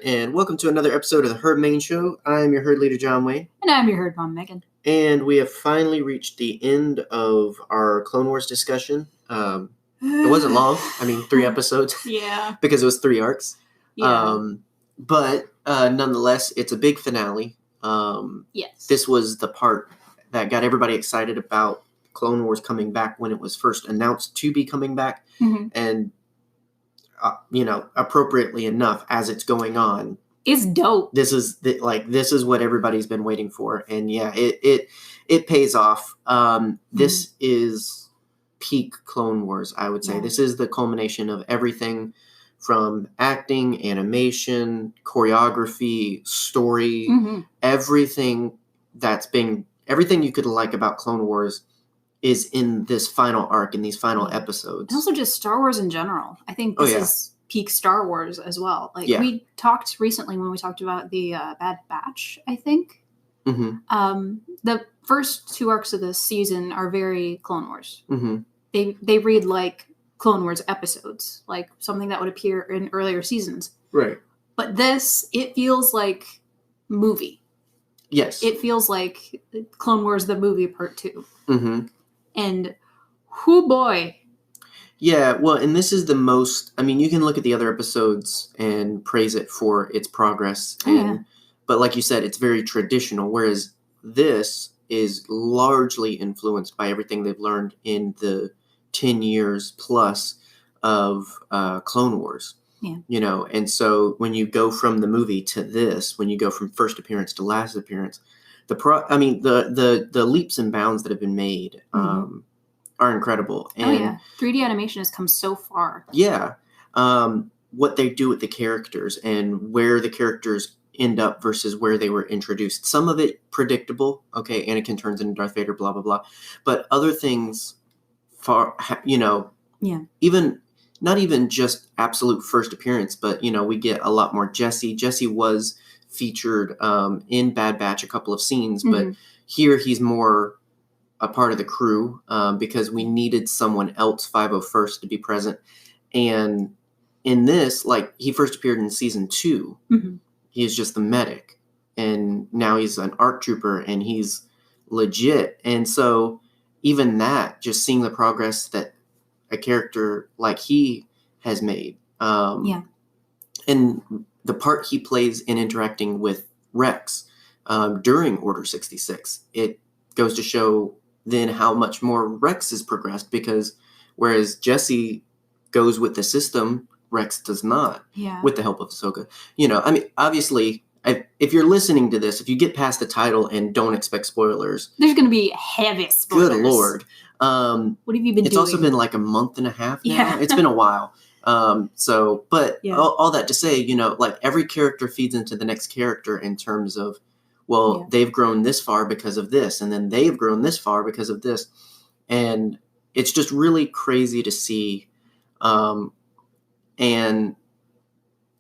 and welcome to another episode of the Herd Main Show. I am your herd leader, John Wayne. And I'm your herd mom, Megan. And we have finally reached the end of our Clone Wars discussion. It wasn't long. 3 episodes. Yeah. Because it was 3 arcs. Yeah. But nonetheless, it's a big finale. Yes. This was the part that got everybody excited about Clone Wars coming back when it was first announced to be coming back. Mm-hmm. And appropriately enough, as it's going on, it's dope. This is what everybody's been waiting for, and yeah, it pays off. This is peak Clone Wars, I would say. Yeah. This is the culmination of everything from acting, animation, choreography, story, everything you could like about Clone Wars is in this final arc, in these final episodes. And also just Star Wars in general. I think this is peak Star Wars as well. We talked recently when we talked about the Bad Batch, I think. Mm-hmm. The first 2 arcs of this season are very Clone Wars. Mm-hmm. They read like Clone Wars episodes, like something that would appear in earlier seasons. Right. But this, it feels like movie. Yes. It feels like Clone Wars the movie part 2. Mm-hmm. And whoo boy. Yeah, well, and this is the most, you can look at the other episodes and praise it for its progress. But like you said, it's very traditional, whereas this is largely influenced by everything they've learned in the 10 years plus of Clone Wars. Yeah. And so when you go from the movie to this, when you go from first appearance to last appearance, the leaps and bounds that have been made are incredible. And 3D animation has come so far. Yeah. What they do with the characters and where the characters end up versus where they were introduced. Some of it predictable. Okay, Anakin turns into Darth Vader, blah, blah, blah. But other things, even not even just absolute first appearance, but, we get a lot more Jesse. Jesse was featured in Bad Batch a couple of scenes, but here he's more a part of the crew because we needed someone else, 501st, to be present. And in this, he first appeared in season 2. He is just the medic, and now he's an ARC trooper, and he's legit. And so even that, just seeing the progress that a character like he has made, and the part he plays in interacting with Rex during Order 66, it goes to show then how much more Rex has progressed, because whereas Jesse goes with the system, Rex does not, with the help of Ahsoka. Obviously, if you're listening to this, if you get past the title and don't expect spoilers, there's going to be heavy spoilers. Good Lord. What have you been doing? It's also been like a month and a half now. Yeah. It's been a while. All that to say, every character feeds into the next character in terms of, they've grown this far because of this, and then they've grown this far because of this. And it's just really crazy to see. And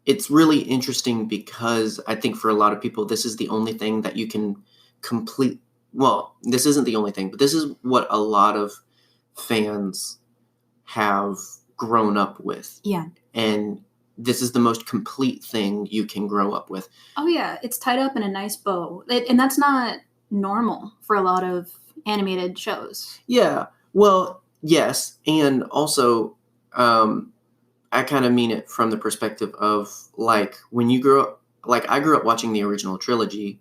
it's really interesting because I think for a lot of people, this is the only thing that you can complete. Well, this isn't the only thing, but this is what a lot of fans have grown up with. Yeah. And this is the most complete thing you can grow up with. Oh, yeah. It's tied up in a nice bow. And that's not normal for a lot of animated shows. Yeah. Well, yes. And also, I kind of mean it from the perspective of, when you grow up, I grew up watching the original trilogy,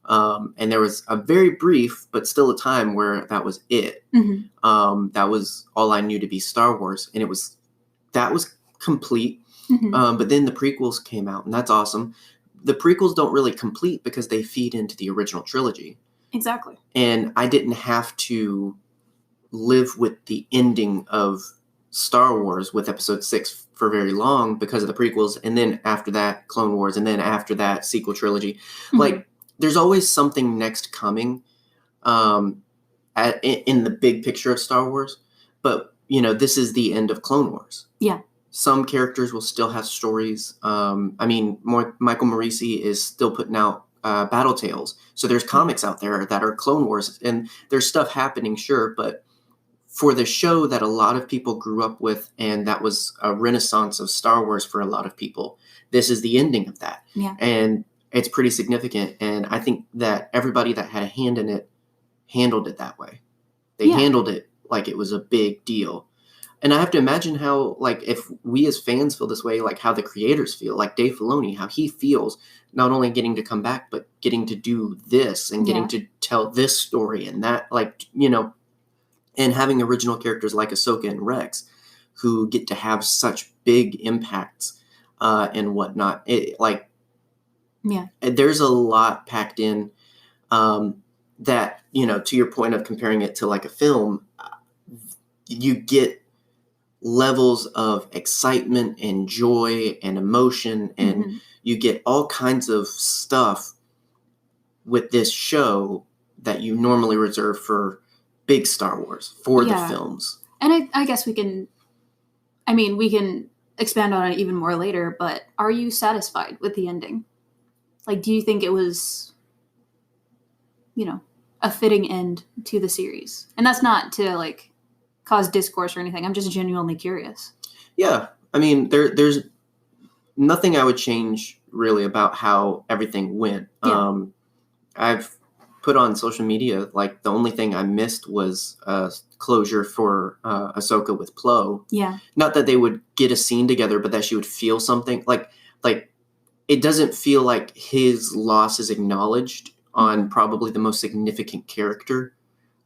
and there was a very brief, but still a time where that was it. That was all I knew to be Star Wars, and that was complete. But then the prequels came out, and that's awesome. The prequels don't really complete because they feed into the original trilogy. Exactly. And I didn't have to live with the ending of Star Wars with Episode 6 for very long because of the prequels, and then after that, Clone Wars, and then after that, sequel trilogy. There's always something next coming in the big picture of Star Wars, but, this is the end of Clone Wars. Yeah. Some characters will still have stories. Michael Morisi is still putting out Battle Tales, so there's comics out there that are Clone Wars, and there's stuff happening, sure, but for the show that a lot of people grew up with, and that was a renaissance of Star Wars for a lot of people, this is the ending of that. Yeah. And it's pretty significant. And I think that everybody that had a hand in it handled it that way. They handled it like it was a big deal. And I have to imagine how, like, if we as fans feel this way, like how the creators feel, like Dave Filoni, how he feels not only getting to come back, but getting to do this and getting to tell this story and that, like, you know, and having original characters like Ahsoka and Rex who get to have such big impacts and whatnot. There's a lot packed in that, you know, to your point of comparing it to like a film, you get levels of excitement and joy and emotion, and you get all kinds of stuff with this show that you normally reserve for big Star Wars, for the films. And I guess we can expand on it even more later, but are you satisfied with the ending? Like, do you think it was, you know, a fitting end to the series? And that's not to, like, cause discourse or anything. I'm just genuinely curious. Yeah. I mean, there's nothing I would change really about how everything went. Yeah. I've put on social media, like, the only thing I missed was closure for Ahsoka with Plo. Yeah. Not that they would get a scene together, but that she would feel something. Like it doesn't feel like his loss is acknowledged on probably the most significant character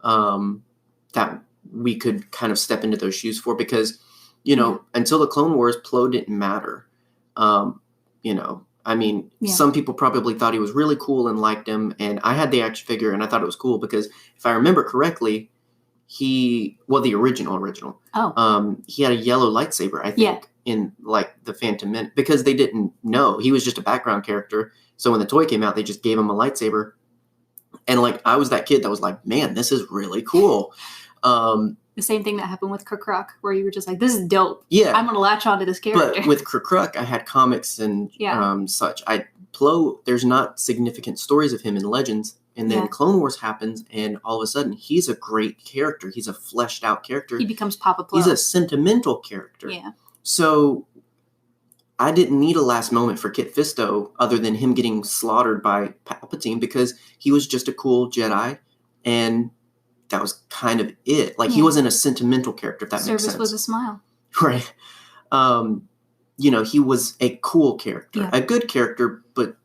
that we could kind of step into those shoes for, because, you know, until the Clone Wars, Plo didn't matter. You know, I mean, some people probably thought he was really cool and liked him, and I had the action figure and I thought it was cool because if I remember correctly, the original. Oh. He had a yellow lightsaber, I think, in like the Phantom Menace, because they didn't know. He was just a background character. So when the toy came out, they just gave him a lightsaber. And like, I was that kid that was like, man, this is really cool. The same thing that happened with Kruk, where you were just like, this is dope. Yeah. I'm going to latch onto this character. But with Kruk, I had comics and such. Plo, there's not significant stories of him in Legends. And then Clone Wars happens, and all of a sudden, he's a great character. He's a fleshed out character. He becomes Papa Plo. He's a sentimental character. Yeah. So I didn't need a last moment for Kit Fisto other than him getting slaughtered by Palpatine, because he was just a cool Jedi, and that was kind of it. Like, he wasn't a sentimental character, if that makes sense. Service was a smile. Right. You know, he was a cool character, a good character, but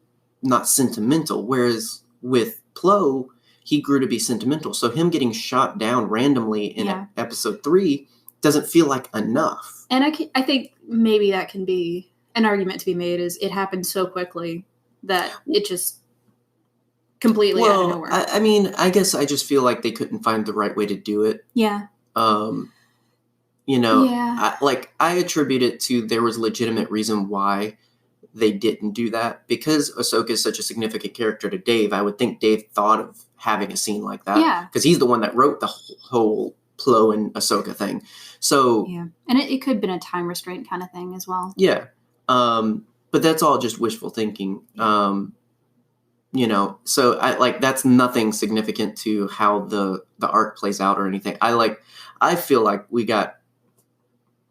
not sentimental. Whereas with Plo, he grew to be sentimental. So him getting shot down randomly in episode 3 doesn't feel like enough. And I think maybe that can be an argument to be made, is it happened so quickly that it just completely out of nowhere. I mean, I guess I just feel like they couldn't find the right way to do it. Yeah. You know, I attribute it to there was legitimate reason why they didn't do that, because Ahsoka is such a significant character to Dave. I would think Dave thought of having a scene like that. Yeah. Because he's the one that wrote the whole Plo and Ahsoka thing. So yeah, and it could have been a time restraint kind of thing as well. Yeah. But that's all just wishful thinking. You know, so that's nothing significant to how the arc plays out or anything. I feel like we got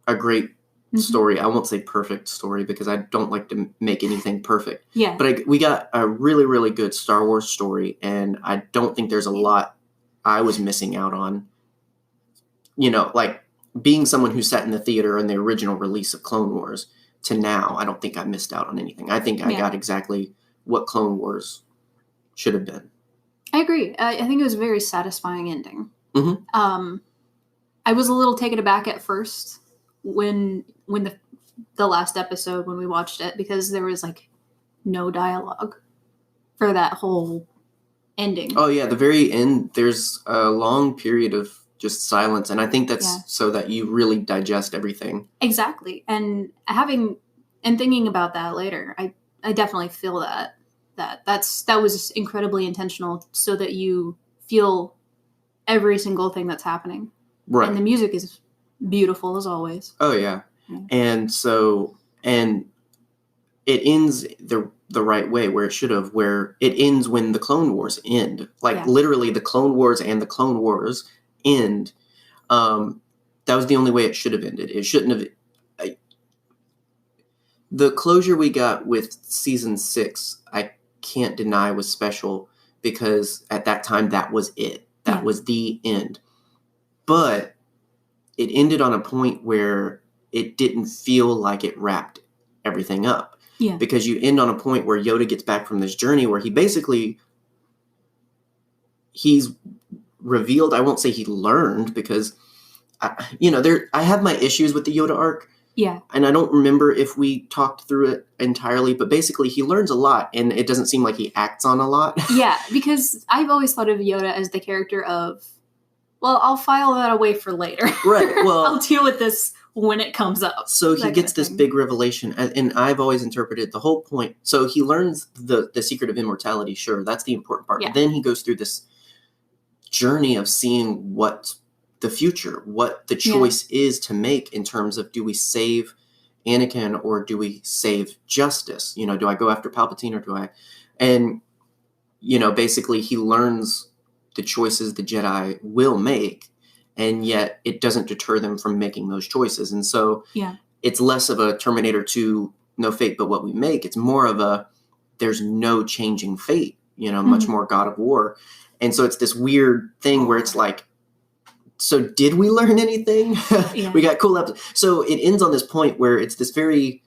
a great story. I won't say perfect story, because I don't like to make anything perfect. Yeah. But we got a really, really good Star Wars story, and I don't think there's a lot I was missing out on. You know, like, being someone who sat in the theater in the original release of Clone Wars to now, I don't think I missed out on anything. I think I got exactly what Clone Wars should have been. I agree. I think it was a very satisfying ending. Mm-hmm. I was a little taken aback at first when the last episode, when we watched it, because there was like no dialogue for that whole ending. Oh yeah, the very end, there's a long period of just silence, and I think that's so that you really digest everything. Exactly. And thinking about that later, I definitely feel that was incredibly intentional, so that you feel every single thing that's happening. Right. And the music is beautiful as always. Oh yeah. And so, and it ends the right way, where it should have, where it ends when the Clone Wars end. Like literally the Clone Wars and the Clone Wars end That was the only way it should have ended. It shouldn't have. The closure we got with season 6, I can't deny was special because at that time that was it. That was the end. But it ended on a point where it didn't feel like it wrapped everything up. Yeah. Because you end on a point where Yoda gets back from this journey where he's revealed, I won't say he learned because, I have my issues with the Yoda arc. Yeah. And I don't remember if we talked through it entirely, but basically he learns a lot and it doesn't seem like he acts on a lot. Yeah, because I've always thought of Yoda as the character of, well, I'll file that away for later. Right. Well, I'll deal with this when it comes up. So he gets this big revelation, and I've always interpreted the whole point. So he learns the secret of immortality. Sure, that's the important part. Yeah. Then he goes through this journey of seeing what the future, what the choice is to make in terms of, do we save Anakin or do we save justice? Do I go after Palpatine or do I? And, basically he learns the choices the Jedi will make, and yet it doesn't deter them from making those choices. And so it's less of a Terminator 2, no fate but what we make. It's more of a, there's no changing fate, much more God of War. And so it's this weird thing where it's like, so did we learn anything? We got cool episodes. So it ends on this point where it's this very,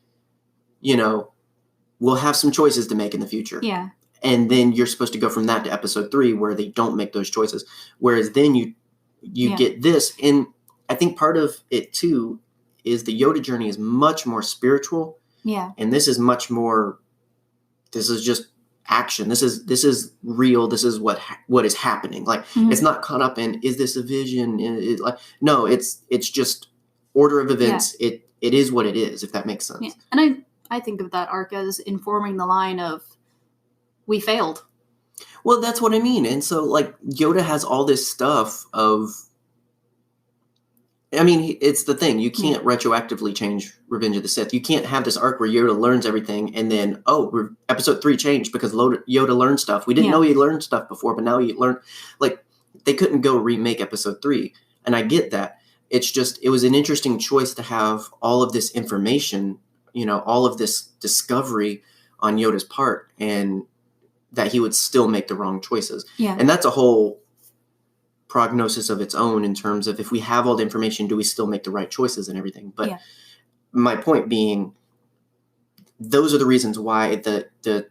we'll have some choices to make in the future. Yeah. And then you're supposed to go from that to episode 3 where they don't make those choices. Whereas then you get this. And I think part of it too is the Yoda journey is much more spiritual. Yeah. And this is much more, this is just action. This is real. This is what is happening. Like, it's not caught up in, is this a vision? No, it's just order of events. Yeah. It is what it is, if that makes sense. Yeah. And I think of that arc as informing the line of, we failed. Well, that's what I mean. And so, like, Yoda has all this stuff of, I mean, it's the thing. You can't retroactively change Revenge of the Sith. You can't have this arc where Yoda learns everything and then, episode 3 changed because Yoda learned stuff. We didn't know he learned stuff before, but now he learned. Like, they couldn't go remake episode 3. And I get that. It's just, it was an interesting choice to have all of this information, all of this discovery on Yoda's part, and that he would still make the wrong choices. Yeah. And that's a whole prognosis of its own in terms of, if we have all the information, do we still make the right choices and everything? But my point being, those are the reasons why the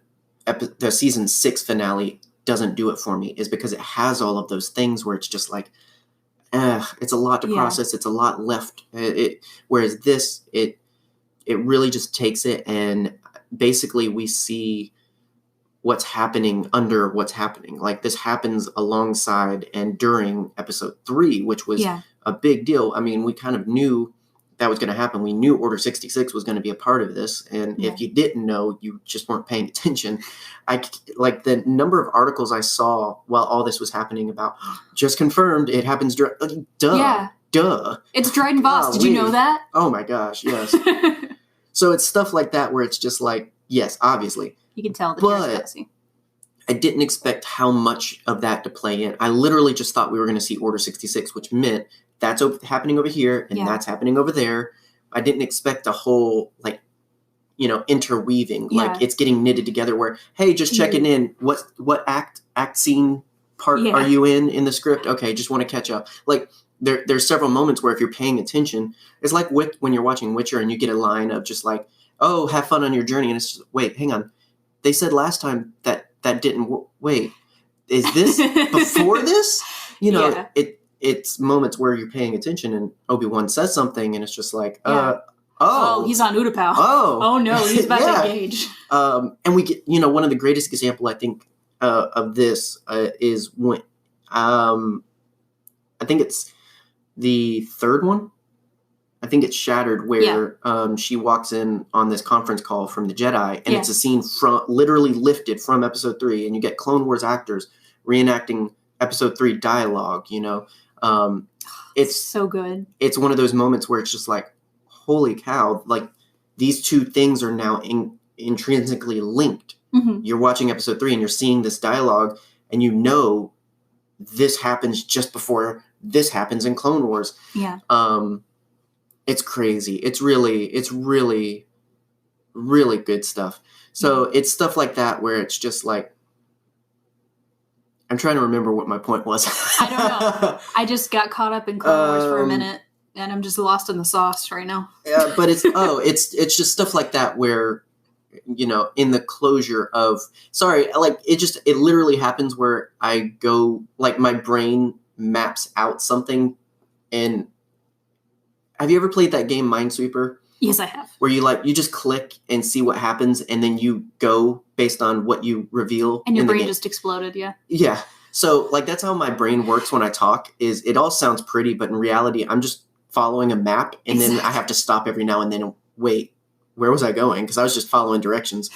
season 6 finale doesn't do it for me, is because it has all of those things where it's just like, it's a lot to process. It's a lot left. Whereas this, it really just takes it, and basically we see what's happening under what's happening. Like, this happens alongside and during episode 3, which was a big deal. I mean, we kind of knew that was going to happen. We knew Order 66 was going to be a part of this. And if you didn't know, you just weren't paying attention. Like, the number of articles I saw while all this was happening about, just confirmed it happens during, duh. It's Dryden Voss. Did you know that? Oh my gosh. Yes. So it's stuff like that where it's just like, yes, obviously. You can tell the transparency. I didn't expect how much of that to play in. I literally just thought we were going to see Order 66, which meant that's happening over here and that's happening over there. I didn't expect a whole, like, interweaving. Like, it's getting knitted together where, hey, just checking in. What act scene part are you in the script? Okay, just want to catch up. Like, there's several moments where if you're paying attention, it's like when you're watching Witcher and you get a line of just like, oh, have fun on your journey. And it's just, wait, hang on. They said last time that didn't wait. Is this before this? It's moments where you're paying attention and Obi-Wan says something and it's just like, he's on Utapau. Oh no, he's about to engage. And we get, one of the greatest example I think of this is when I think it's the third one. I think it's Shattered where she walks in on this conference call from the Jedi, and it's a scene literally lifted from episode 3, and you get Clone Wars actors reenacting episode 3 dialogue, it's so good. It's one of those moments where it's just like, holy cow, like, these two things are now intrinsically linked. Mm-hmm. You're watching episode 3 and you're seeing this dialogue, and this happens just before this happens in Clone Wars. Yeah. It's crazy. It's really, really good stuff. So it's stuff like that where it's just like, I'm trying to remember what my point was. I don't know. I just got caught up in Clone Wars for a minute, and I'm just lost in the sauce right now. Yeah, but it's just stuff like that where, in the closure of, it literally happens where I go, like, my brain maps out something. And have you ever played that game Minesweeper? Yes, I have. Where you just click and see what happens, and then you go based on what you reveal. And your brain just exploded, yeah. Yeah. So, like, that's how my brain works when I talk, is it all sounds pretty, but in reality, I'm just following a map, and then I have to stop every now and then and wait, where was I going? Because I was just following directions.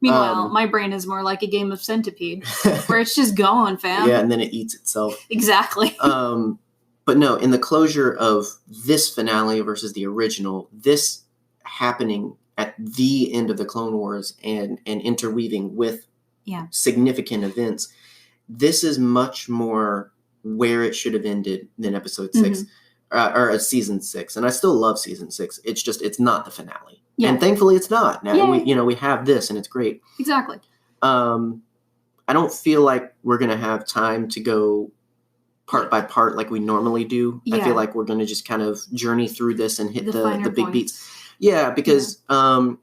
Meanwhile, my brain is more like a game of Centipede, where it's just going, fam. Yeah, and then it eats itself. Exactly. But no, in the closure of this finale versus the original, this happening at the end of the Clone Wars and interweaving with significant events, this is much more where it should have ended than episode 6 or season 6. And I still love season 6. It's just, it's not the finale. Yeah. And thankfully it's not. Now we have this and it's great. Exactly. I don't feel like we're going to have time to go part by part like we normally do. I feel like we're going to just kind of journey through this and hit the big beats. Yeah, because kind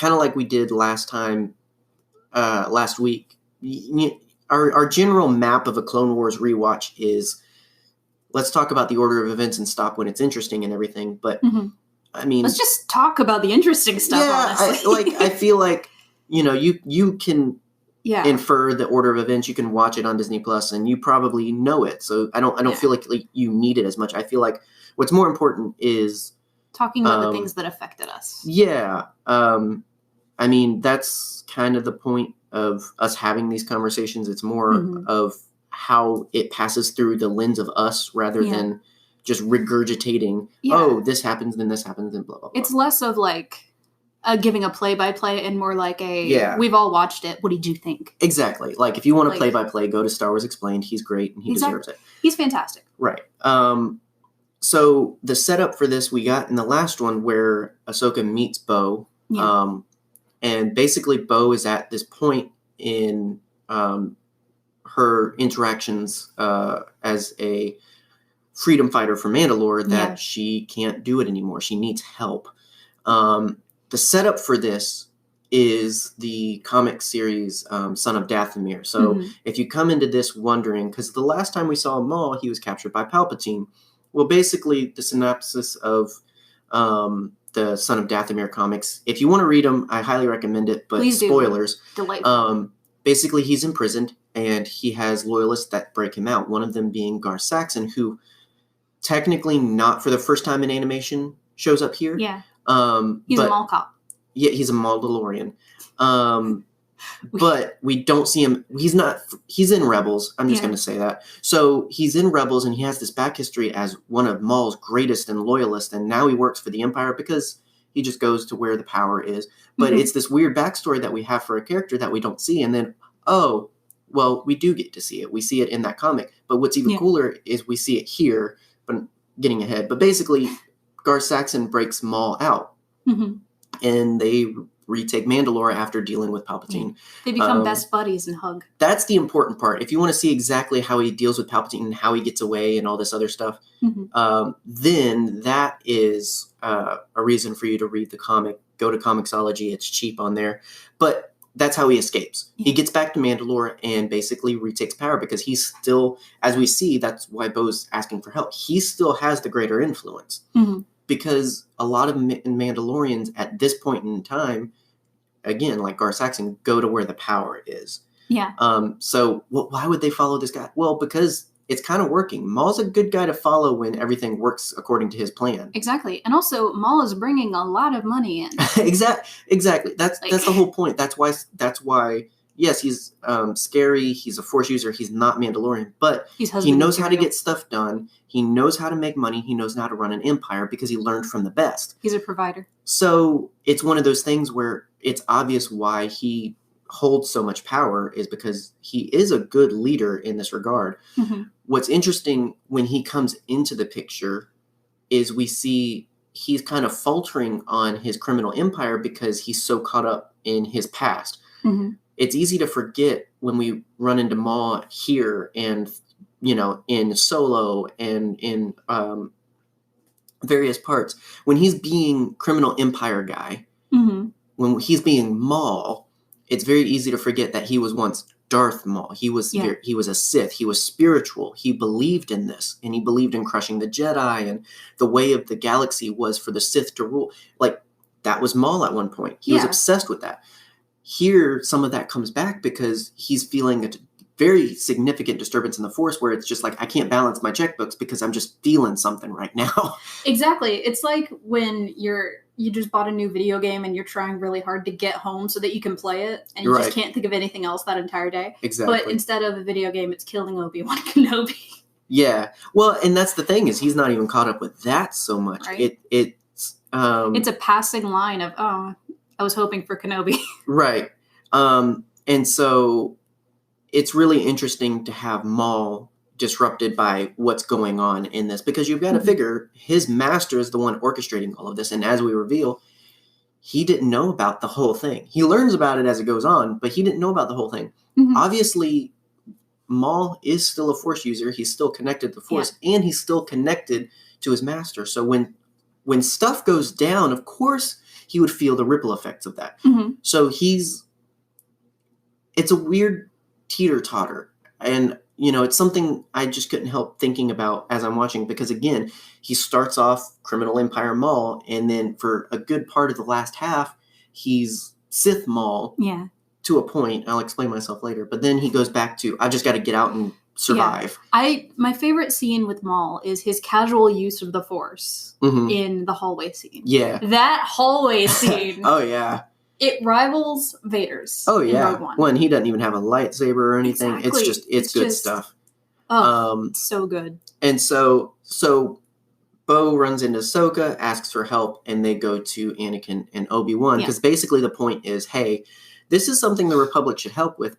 of like we did last week. Our general map of a Clone Wars rewatch is, let's talk about the order of events and stop when it's interesting and everything. But let's just talk about the interesting stuff. Honestly, I feel like you can infer the order of events. You can watch it on Disney Plus, and you probably know it. So I don't feel like you need it as much. I feel like what's more important is talking about the things that affected us. Yeah. That's kind of the point of us having these conversations. It's more of how it passes through the lens of us rather than just regurgitating, this happens, then this happens, and blah, blah, blah. It's less of like giving a play-by-play and more like we've all watched it. What did you think? Exactly. Like, if you want a play-by-play, go to Star Wars Explained. He's great, and he deserves it. He's fantastic. Right. So the setup for this we got in the last one where Ahsoka meets Bo. Yeah. And basically Bo is at this point in her interactions as a freedom fighter for Mandalore that she can't do it anymore. She needs help. The setup for this is the comic series Son of Dathomir. So if you come into this wondering, because the last time we saw Maul, he was captured by Palpatine. Well, basically, the synopsis of the Son of Dathomir comics, if you want to read them, I highly recommend it, but please spoilers. Delightful. Basically, he's imprisoned, and he has loyalists that break him out, one of them being Gar Saxon, who technically not for the first time in animation shows up here. Yeah. He's a Maul cop. Yeah, he's a Mandalorian. But we don't see him. He's in Rebels. I'm just going to say that. So he's in Rebels, and he has this back history as one of Maul's greatest and loyalists. And now he works for the Empire because he just goes to where the power is. But it's this weird backstory that we have for a character that we don't see. And then, we do get to see it. We see it in that comic. But what's even cooler is we see it here, but getting ahead. But basically, Gar Saxon breaks Maul out. And they retake Mandalore after dealing with Palpatine. They become best buddies and hug. That's the important part. If you want to see exactly how he deals with Palpatine and how he gets away and all this other stuff, then that is a reason for you to read the comic. Go to Comixology. It's cheap on there. But that's how he escapes. Yeah. He gets back to Mandalore and basically retakes power because he's still, as we see, that's why Bo's asking for help. He still has the greater influence. Because a lot of Mandalorians at this point in time, again, like Gar Saxon, go to where the power is. Yeah. So why would they follow this guy? Well, because it's kind of working. Maul's a good guy to follow when everything works according to his plan. Exactly. And also, Maul is bringing a lot of money in. Exactly. That's the whole point. That's why. Yes, he's scary. He's a Force user. He's not Mandalorian, but he knows how to get stuff done. He knows how to make money. He knows how to run an empire because he learned from the best. He's a provider. So it's one of those things where it's obvious why he holds so much power is because he is a good leader in this regard. Mm-hmm. What's interesting when he comes into the picture is we see he's kind of faltering on his criminal empire because he's so caught up in his past. Mm-hmm. It's easy to forget when we run into Maul here and, in Solo and in various parts. When he's being criminal empire guy, mm-hmm. when he's being Maul, it's very easy to forget that he was once Darth Maul. He was a Sith. He was spiritual. He believed in this, and he believed in crushing the Jedi, and the way of the galaxy was for the Sith to rule. Like, that was Maul at one point. He was obsessed with that. Here, some of that comes back because he's feeling a very significant disturbance in the Force where it's just like, I can't balance my checkbooks because I'm just feeling something right now. Exactly. It's like when you just bought a new video game and you're trying really hard to get home so that you can play it, and you just can't think of anything else that entire day. Exactly. But instead of a video game, it's killing Obi-Wan Kenobi. Yeah. Well, and that's the thing, is he's not even caught up with that so much. Right? It's a passing line of, I was hoping for Kenobi. Right. And so it's really interesting to have Maul disrupted by what's going on in this, because you've got to figure his master is the one orchestrating all of this. And as we reveal, he didn't know about the whole thing. He learns about it as it goes on, but he didn't know about the whole thing. Mm-hmm. Obviously, Maul is still a Force user. He's still connected to the Force, and he's still connected to his master. So when stuff goes down, of course, he would feel the ripple effects of that. Mm-hmm. So it's a weird teeter-totter. And, it's something I just couldn't help thinking about as I'm watching, because, again, he starts off Criminal Empire Maul, and then for a good part of the last half, he's Sith Maul. Yeah. To a point. I'll explain myself later. But then he goes back to, I just got to get out and survive. Yeah. My favorite scene with Maul is his casual use of the Force in the hallway scene. Yeah. That hallway scene. Oh, yeah. It rivals Vader's. Oh, yeah. In Rogue One. When he doesn't even have a lightsaber or anything. Exactly. It's good stuff. Oh, so good. And so Bo runs into Ahsoka, asks for help, and they go to Anakin and Obi-Wan. Because basically the point is, hey, this is something the Republic should help with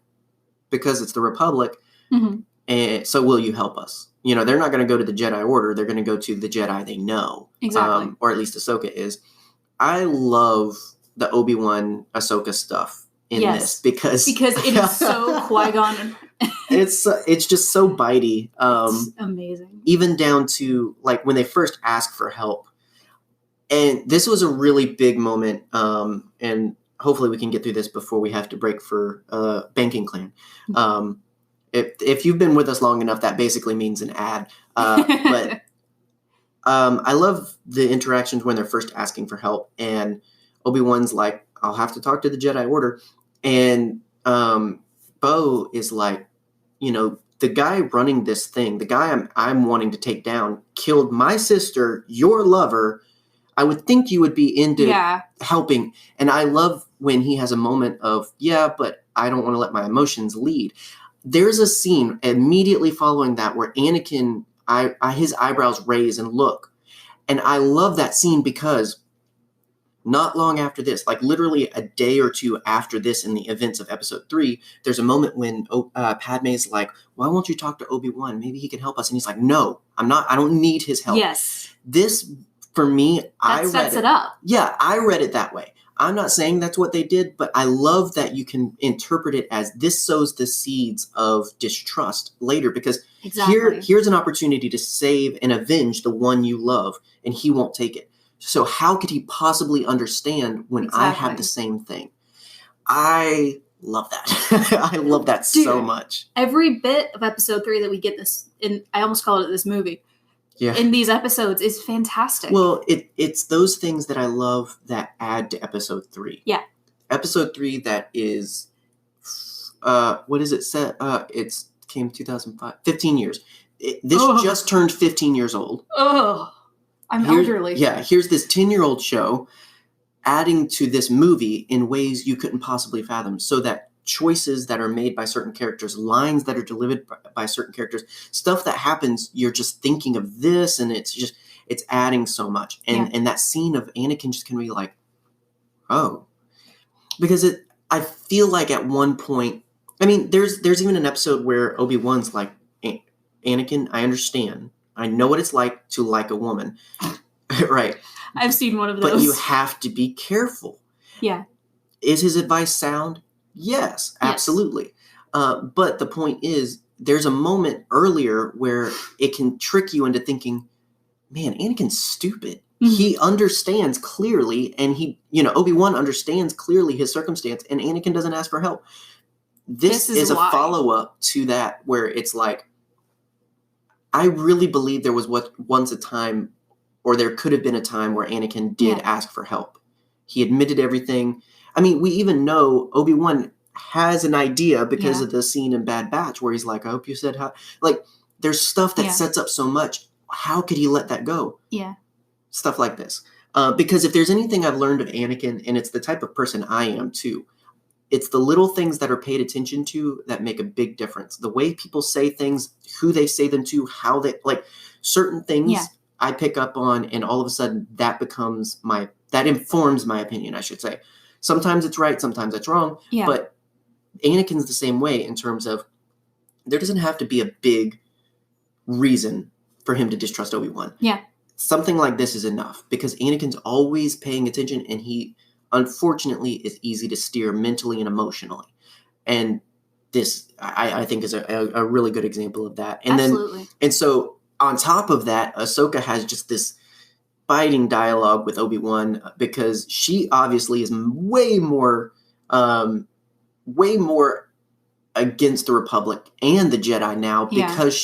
because it's the Republic. Mm-hmm. And so will you help us? They're not going to go to the Jedi Order. They're going to go to the Jedi they know. Exactly. Or at least Ahsoka is. I love the Obi-Wan Ahsoka stuff in this because it is so Qui-Gon. It's just so bitey. It's amazing. Even down to like when they first ask for help. And this was a really big moment. And hopefully we can get through this before we have to break for Banking Clan. If you've been with us long enough, that basically means an ad. But I love the interactions when they're first asking for help, and Obi-Wan's like, I'll have to talk to the Jedi Order. And Bo is like, the guy running this thing, the guy I'm wanting to take down, killed my sister, your lover. I would think you would be into helping. And I love when he has a moment of, but I don't want to let my emotions lead. There's a scene immediately following that where Anakin, his eyebrows raise and look. And I love that scene because not long after this, like literally a day or two after this in the events of episode 3, there's a moment when Padme's like, why won't you talk to Obi-Wan? Maybe he can help us. And he's like, no, I don't need his help. Yes. This, for me, that sets it up. Yeah, I read it that way. I'm not saying that's what they did, but I love that you can interpret it as this sows the seeds of distrust later, because here's an opportunity to save and avenge the one you love, and he won't take it. So how could he possibly understand when I have the same thing? I love that. I love that so much. Every bit of episode 3 that we get this in, I almost called it this movie. Yeah. In these episodes is fantastic. Well, it's those things that I love that add to episode 3. Yeah. Episode 3 that is, what is it set? It came 2005, 15 years. This just turned 15 years old. Oh, I'm elderly. Yeah, here's this 10-year-old show adding to this movie in ways you couldn't possibly fathom, so that choices that are made by certain characters, lines that are delivered by certain characters, stuff that happens, you're just thinking of this, and it's adding so much. And that scene of Anakin just can be like, oh, because I feel like at one point, I mean, there's even an episode where Obi-Wan's like, Anakin, I understand. I know what it's like to like a woman. Right. I've seen one of those. But you have to be careful. Yeah. Is his advice sound? Yes, absolutely. But the point is, there's a moment earlier where it can trick you into thinking, man, Anakin's stupid. Mm-hmm. He understands clearly, and Obi-Wan understands clearly his circumstance, and Anakin doesn't ask for help. This is a follow-up to that where it's like, I really believe there was once a time, or there could have been a time where Anakin did ask for help. He admitted everything. I mean, we even know Obi-Wan has an idea because of the scene in Bad Batch where he's like, I hope you said how. Like, there's stuff that sets up so much. How could he let that go? Yeah. Stuff like this. Because if there's anything I've learned of Anakin, and it's the type of person I am too, it's the little things that are paid attention to that make a big difference. The way people say things, who they say them to, how they, like, certain things I pick up on, and all of a sudden that informs my opinion, I should say. Sometimes it's right, sometimes it's wrong. Yeah. But Anakin's the same way in terms of there doesn't have to be a big reason for him to distrust Obi-Wan. Yeah. Something like this is enough because Anakin's always paying attention, and he, unfortunately, is easy to steer mentally and emotionally. And this, I think, is a really good example of that. And Absolutely. And so on top of that, Ahsoka has just this biting dialogue with Obi-Wan because she obviously is way more against the Republic and the Jedi now because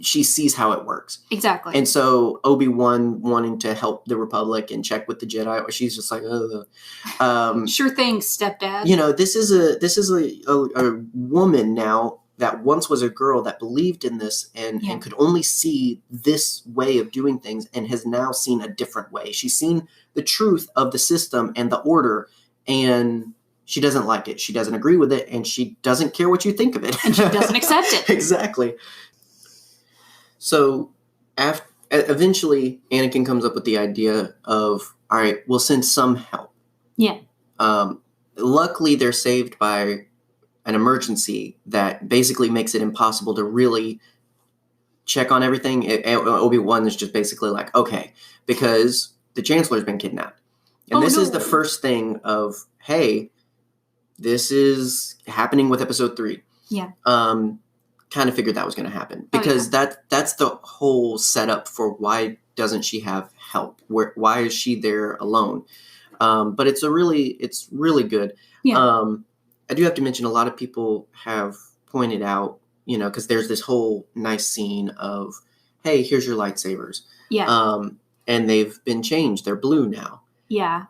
she sees how it works. Exactly. And so Obi-Wan wanting to help the Republic and check with the Jedi, or she's just like, sure thing, stepdad. This is a woman now that once was a girl that believed in this and could only see this way of doing things and has now seen a different way. She's seen the truth of the system and the order, and she doesn't like it. She doesn't agree with it, and she doesn't care what you think of it. And she doesn't accept it. Exactly. So eventually Anakin comes up with the idea of, all right, we'll send some help. Yeah. Luckily, they're saved by an emergency that basically makes it impossible to really check on everything. Obi-Wan is just basically like, okay, because the Chancellor's been kidnapped. And this is the first thing of, hey, this is happening with Episode 3. Yeah. Kind of figured that was going to happen because that's the whole setup for why doesn't she have help? Why is she there alone? But it's really good. Yeah. I do have to mention a lot of people have pointed out, because there's this whole nice scene of, hey, here's your lightsabers. Yeah. And they've been changed. They're blue now. Yeah.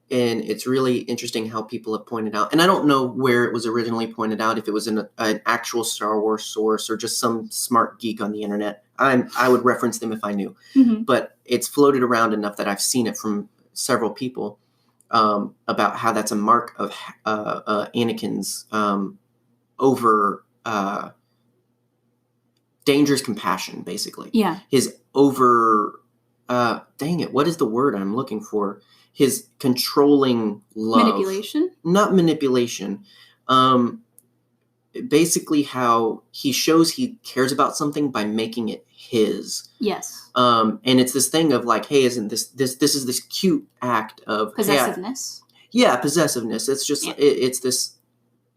And it's really interesting how people have pointed out, and I don't know where it was originally pointed out, if it was in an actual Star Wars source or just some smart geek on the internet. I would reference them if I knew. Mm-hmm. But it's floated around enough that I've seen it from several people about how that's a mark of Anakin's over dangerous compassion, basically. Yeah. His over, dang it, what is the word I'm looking for? His controlling love. Manipulation? Not manipulation. Basically how he shows he cares about something by making it his. Yes. And it's this thing of like, hey, isn't this is this cute act of possessiveness? Hey, possessiveness. It's just, it's this,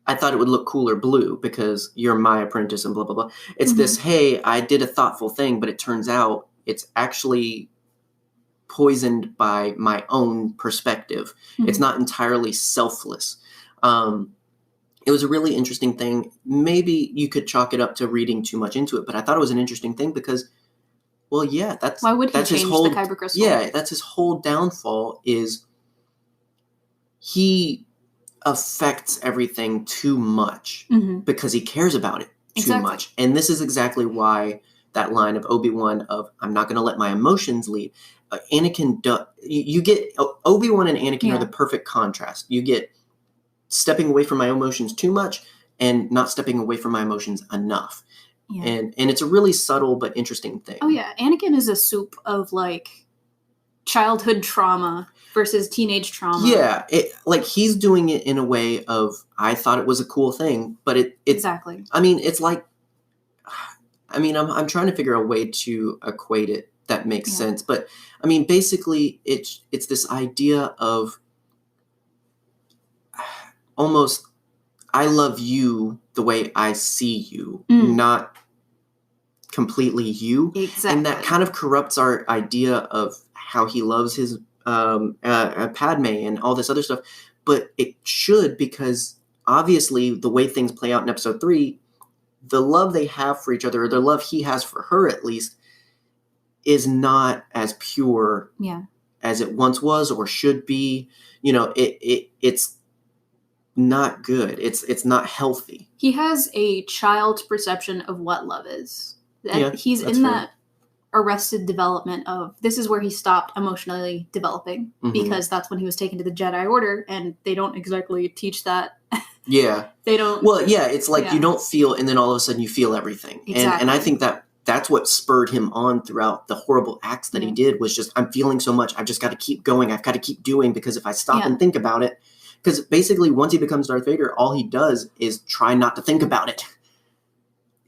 I thought it would look cooler blue because you're my apprentice and blah, blah, blah. It's this, hey, I did a thoughtful thing, but it turns out it's actually poisoned by my own perspective. Mm-hmm. It's not entirely selfless. It was a really interesting thing. Maybe you could chalk it up to reading too much into it, but I thought it was an interesting thing because, well, yeah, that's why would he change the Kyber crystal? Yeah, that's his whole downfall is he affects everything too much because he cares about it too much. And this is exactly why that line of Obi-Wan of, I'm not going to let my emotions lead. Anakin, you get Obi-Wan and Anakin are the perfect contrast. You get stepping away from my emotions too much and not stepping away from my emotions enough. Yeah. And it's a really subtle but interesting thing. Oh yeah, Anakin is a soup of like childhood trauma versus teenage trauma. Yeah, he's doing it in a way of, I thought it was a cool thing, but it exactly. I mean, it's like, I mean, I'm trying to figure out a way to equate it that makes sense, but I mean, basically, it's this idea of almost, I love you the way I see you, not completely you. Exactly. And that kind of corrupts our idea of how he loves his Padme and all this other stuff. But it should, because obviously the way things play out in episode 3, the love they have for each other, or the love he has for her at least, is not as pure as it once was or should be. You know, it's not good. It's not healthy. He has a child's perception of what love is. He's in fair. that arrested development of, this is where he stopped emotionally developing, because that's when he was taken to the Jedi Order, and they don't exactly teach that. Yeah. They don't. Well, yeah, it's like you don't feel, and then all of a sudden you feel everything. Exactly. And I think that's what spurred him on throughout the horrible acts that he did, was just, I'm feeling so much, I've just got to keep going, I've got to keep doing, because if I stop and think about it, because basically once he becomes Darth Vader, all he does is try not to think about it.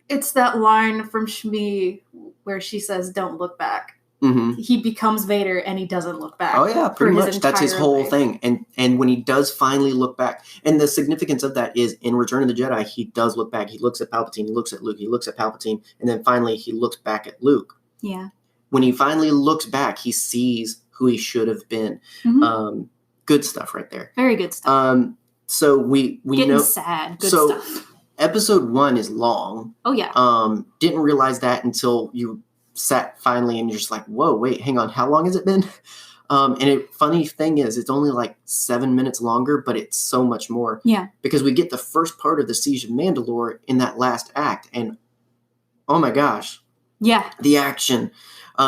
It's that line from Shmi where she says, "Don't look back." He becomes Vader and he doesn't look back. Oh yeah, pretty much. That's his whole thing. And when he does finally look back, and the significance of that is in Return of the Jedi, he does look back. He looks at Palpatine, he looks at Luke, he looks at Palpatine, and then finally he looks back at Luke. Yeah. When he finally looks back, he sees who he should have been. Good stuff right there. Very good stuff. So we Getting know sad. Good stuff. Episode 1 is long. Oh yeah. Didn't realize that until you sat finally and you're just like, whoa, wait, hang on, how long has it been? Funny thing is, it's only like 7 minutes longer, but it's so much more. Yeah. Because we get the first part of the Siege of Mandalore in that last act, and oh my gosh. Yeah. The action.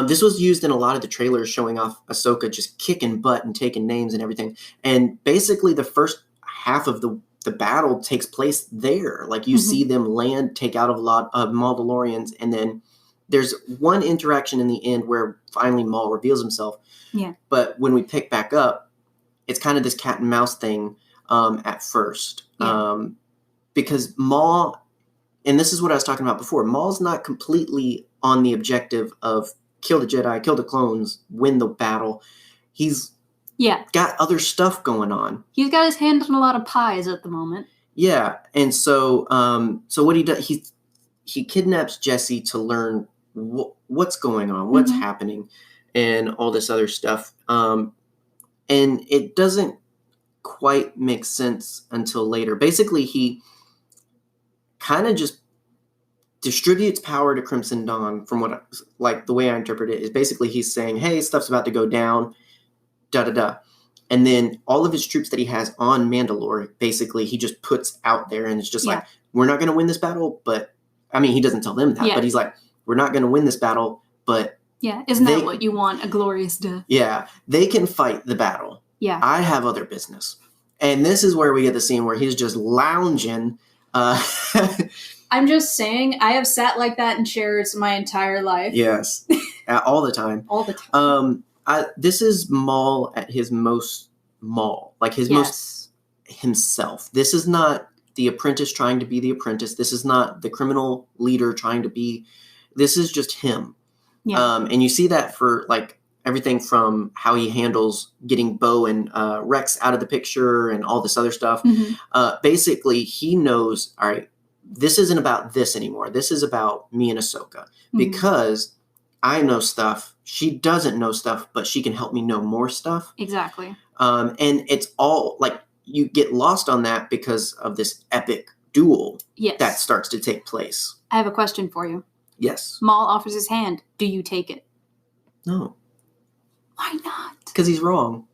This was used in a lot of the trailers showing off Ahsoka just kicking butt and taking names and everything. And basically the first half of the battle takes place there. Like you see them land, take out a lot of Mandalorians, and then there's one interaction in the end where finally Maul reveals himself. Yeah. But when we pick back up, it's kind of this cat and mouse thing at first. Yeah. Because Maul, and this is what I was talking about before, Maul's not completely on the objective of kill the Jedi, kill the clones, win the battle. He's got other stuff going on. He's got his hand on a lot of pies at the moment. Yeah. And so what he does, he kidnaps Jesse to learn what's going on, what's happening, and all this other stuff. And it doesn't quite make sense until later. Basically, he kind of just distributes power to Crimson Dawn. From what, like, the way I interpret it is basically he's saying, hey, stuff's about to go down, da-da-da. And then all of his troops that he has on Mandalore, basically he just puts out there, and it's just like, we're not going to win this battle, but, I mean, he doesn't tell them that, but he's like, we're not going to win this battle, but... Yeah, isn't that what you want, a glorious death? Yeah, they can fight the battle. Yeah. I have other business. And this is where we get the scene where he's just lounging. I'm just saying, I have sat like that in chairs my entire life. Yes, all the time. All the time. This is Maul at his most Maul, like his most himself. This is not the apprentice trying to be the apprentice. This is not the criminal leader trying to be. This is just him. Yeah. And you see that for like everything from how he handles getting Bo and Rex out of the picture and all this other stuff. Basically, he knows, all right, this isn't about this anymore. This is about me and Ahsoka, because I know stuff. She doesn't know stuff, but she can help me know more stuff. Exactly. And it's all like you get lost on that because of this epic duel that starts to take place. I have a question for you. Yes. Maul offers his hand. Do you take it? No. Why not? Because he's wrong.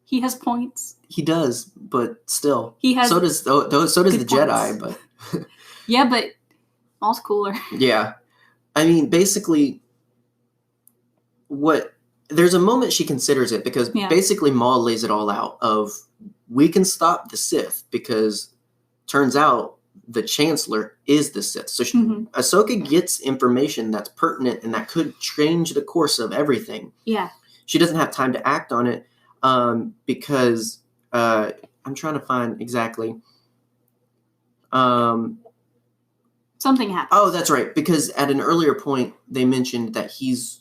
He has points. He does, but still. He has. So does the Jedi, points. but. Yeah, but Maul's cooler. Yeah. I mean, basically, there's a moment she considers it, because basically Maul lays it all out of, we can stop the Sith, because turns out the Chancellor is the Sith. So Ahsoka gets information that's pertinent and that could change the course of everything. Yeah. she doesn't have time to act on it because I'm trying to find exactly. Something happens. Oh, that's right. Because at an earlier point, they mentioned that he's.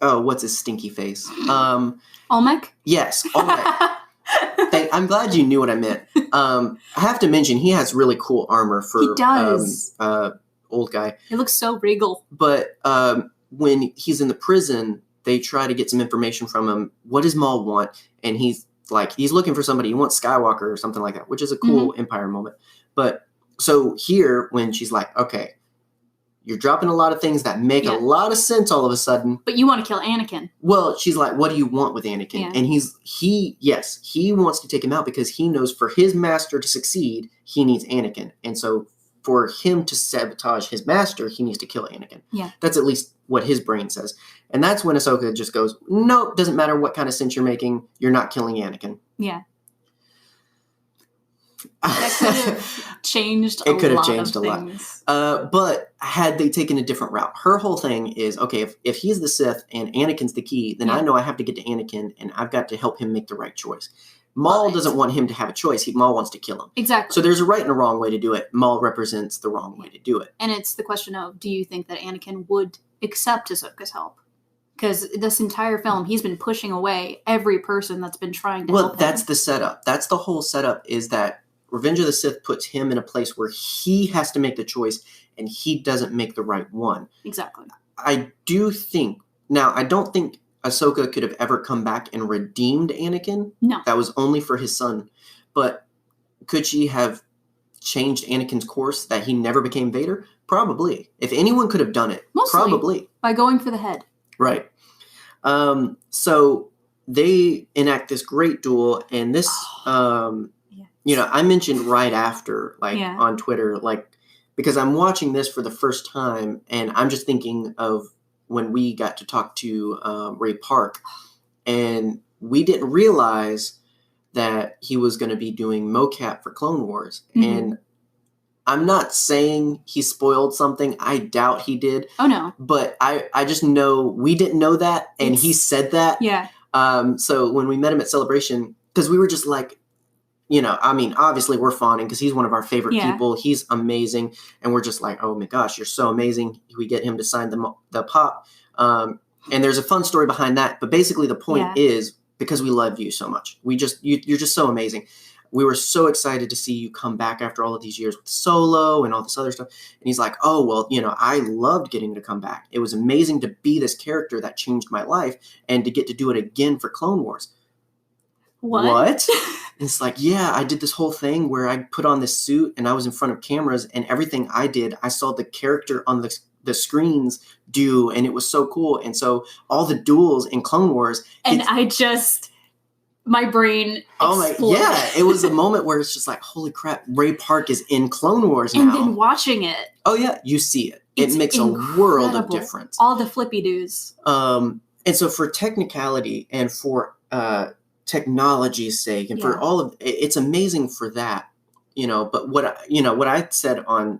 What's his stinky face? Olmec? Yes, Olmec. I'm glad you knew what I meant. I have to mention, he has really cool armor for. He does. Old guy. It looks so regal. But when he's in the prison, they try to get some information from him. What does Maul want? And he's looking for somebody. He wants Skywalker or something like that, which is a cool Empire moment. But so here, when she's like, okay, you're dropping a lot of things that make a lot of sense all of a sudden. But you want to kill Anakin. Well, she's like, what do you want with Anakin? Yeah. And he wants to take him out because he knows for his master to succeed, he needs Anakin. And so for him to sabotage his master, he needs to kill Anakin. Yeah. That's at least what his brain says. And that's when Ahsoka just goes, nope, doesn't matter what kind of sense you're making, you're not killing Anakin. Yeah. That could have changed a lot. It could have changed a things. lot. But had they taken a different route, her whole thing is, okay, if he's the Sith and Anakin's the key, then I know I have to get to Anakin and I've got to help him make the right choice. Maul doesn't want him to have a choice. Maul wants to kill him. Exactly. So there's a right and a wrong way to do it. Maul represents the wrong way to do it. And it's the question of, do you think that Anakin would accept Ahsoka's help? Because this entire film, he's been pushing away every person that's been trying to help him. Well, that's the setup. That's the whole setup, is that Revenge of the Sith puts him in a place where he has to make the choice and he doesn't make the right one. Exactly. I don't think Ahsoka could have ever come back and redeemed Anakin. No. That was only for his son. But could she have changed Anakin's course that he never became Vader? Probably. If anyone could have done it, mostly probably. By going for the head. Right. So they enact this great duel, and this, I mentioned right after, on Twitter, because I'm watching this for the first time, and I'm just thinking of when we got to talk to Ray Park, and we didn't realize that he was going to be doing mocap for Clone Wars. And I'm not saying he spoiled something. I doubt he did. Oh, no. But I just know we didn't know that, and he said that. Yeah. So when we met him at Celebration, because we were just like, obviously we're fawning because he's one of our favorite people. He's amazing. And we're just like, oh my gosh, you're so amazing. We get him to sign the pop. And there's a fun story behind that. But basically the point is, because we love you so much, you're just so amazing. We were so excited to see you come back after all of these years with Solo and all this other stuff. And he's like, oh, well, I loved getting to come back. It was amazing to be this character that changed my life and to get to do it again for Clone Wars. What? It's like, yeah, I did this whole thing where I put on this suit and I was in front of cameras, and everything I did, I saw the character on the screens do, and it was so cool. And so all the duels in Clone Wars. And my brain exploded. It was a moment where it's just like, holy crap, Ray Park is in Clone Wars now. And then watching it. Oh, yeah, you see it. It makes a world of difference. All the flippy doos. And so for technicality and for technology's sake and for all of it's amazing for that, but what I said on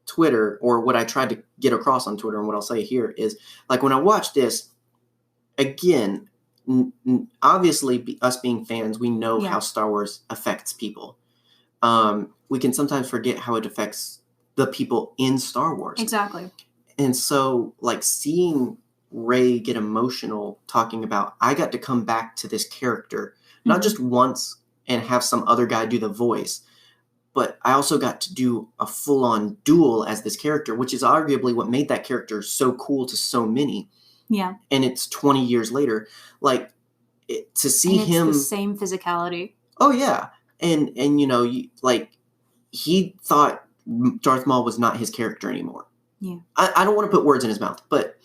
Twitter, or what I tried to get across on Twitter, and what I'll say here is, when I watch this again, obviously us being fans, we know how Star Wars affects people. We can sometimes forget how it affects the people in Star Wars. Exactly. And so seeing Ray get emotional talking about, I got to come back to this character, not just once and have some other guy do the voice, but I also got to do a full-on duel as this character, which is arguably what made that character so cool to so many. Yeah. And it's 20 years later, to see him, the same physicality. Oh yeah. And he thought Darth Maul was not his character anymore. Yeah. I don't want to put words in his mouth, but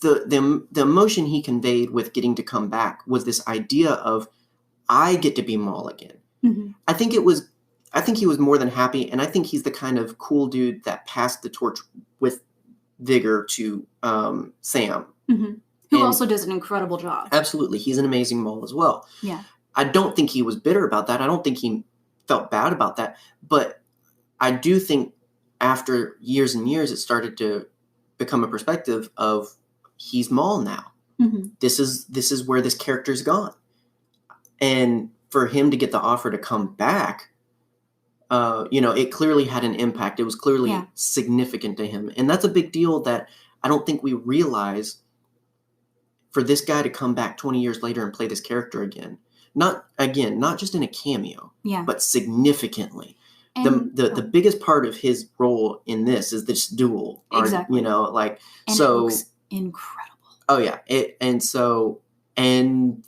the emotion he conveyed with getting to come back was this idea of, I get to be Maul again. Mm-hmm. I think he was more than happy, and I think he's the kind of cool dude that passed the torch with vigor to Sam. Mm-hmm. Who also does an incredible job. Absolutely. He's an amazing Maul as well. Yeah. I don't think he was bitter about that. I don't think he felt bad about that. But I do think after years and years, it started to become a perspective of, he's Maul now. This is where this character's gone. And for him to get the offer to come back, it clearly had an impact. It was clearly significant to him. And that's a big deal that I don't think we realize, for this guy to come back 20 years later and play this character again. Not just in a cameo, but significantly. And the biggest part of his role in this is this duel. Exactly. And it looks incredible. Oh yeah. And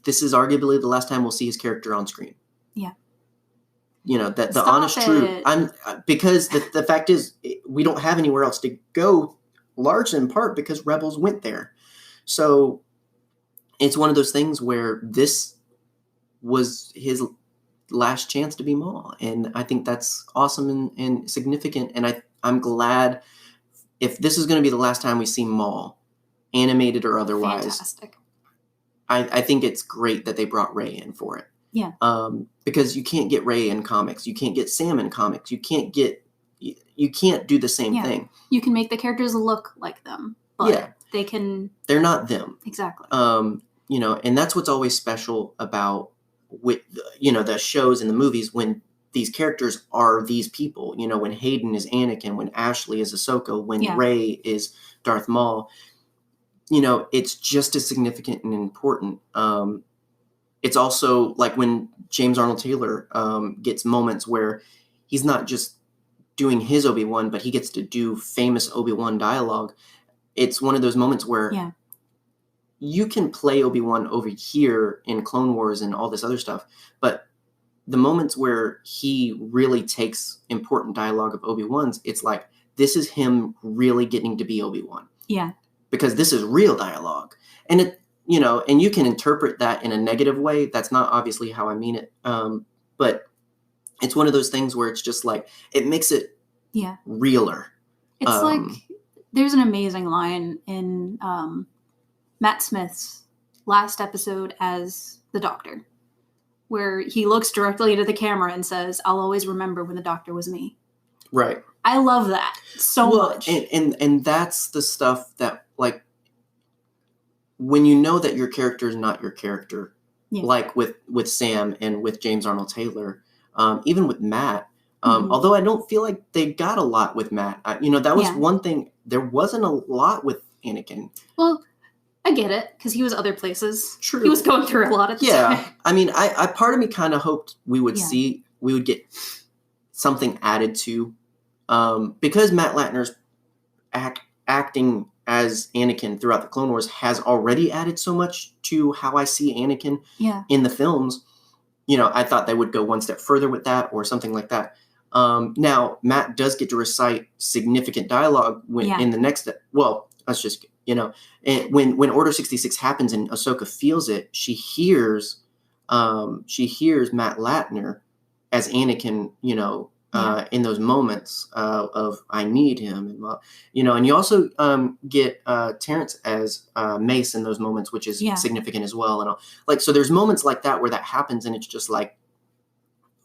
this is arguably the last time we'll see his character on screen. Yeah. That the honest truth. Because the fact is, we don't have anywhere else to go, largely in part because Rebels went there. So it's one of those things where this was his last chance to be Maul. And I think that's awesome and significant. And I'm glad, if this is going to be the last time we see Maul, animated or otherwise. Fantastic. I think it's great that they brought Rey in for it. Yeah. Because you can't get Rey in comics. You can't get Sam in comics. You can't do the same thing. You can make the characters look like them, but they're not them. Exactly. And that's what's always special about the shows and the movies, when these characters are these people. When Hayden is Anakin, when Ashley is Ahsoka, when Rey is Darth Maul. It's just as significant and important. It's also like when James Arnold Taylor gets moments where he's not just doing his Obi-Wan, but he gets to do famous Obi-Wan dialogue. It's one of those moments where you can play Obi-Wan over here in Clone Wars and all this other stuff, but the moments where he really takes important dialogue of Obi-Wan's, it's like, this is him really getting to be Obi-Wan. Yeah. Because this is real dialogue. And and you can interpret that in a negative way. That's not obviously how I mean it. But it's one of those things where it's just like, it makes it realer. It's like, there's an amazing line in Matt Smith's last episode as the Doctor, where he looks directly into the camera and says, "I'll always remember when the Doctor was me." Right. I love that so much. And that's the stuff that, like, when you know that your character is not your character, like with Sam and with James Arnold Taylor, even with Matt, although I don't feel like they got a lot with Matt. That was one thing. There wasn't a lot with Anakin. Well, I get it, because he was other places. True. He was going through a lot at the time. I mean, I part of me kind of hoped we would get something added to, because Matt Latner's acting as Anakin throughout the Clone Wars has already added so much to how I see Anakin in the films. I thought they would go one step further with that or something like that. Now, Matt does get to recite significant dialogue in the next. Well, let's just when Order 66 happens and Ahsoka feels it, she hears Matt Latner as Anakin, in those moments of I need him, and you also get Terrence as Mace in those moments, which is significant as well, and all. So there's moments like that where that happens, and it's just like,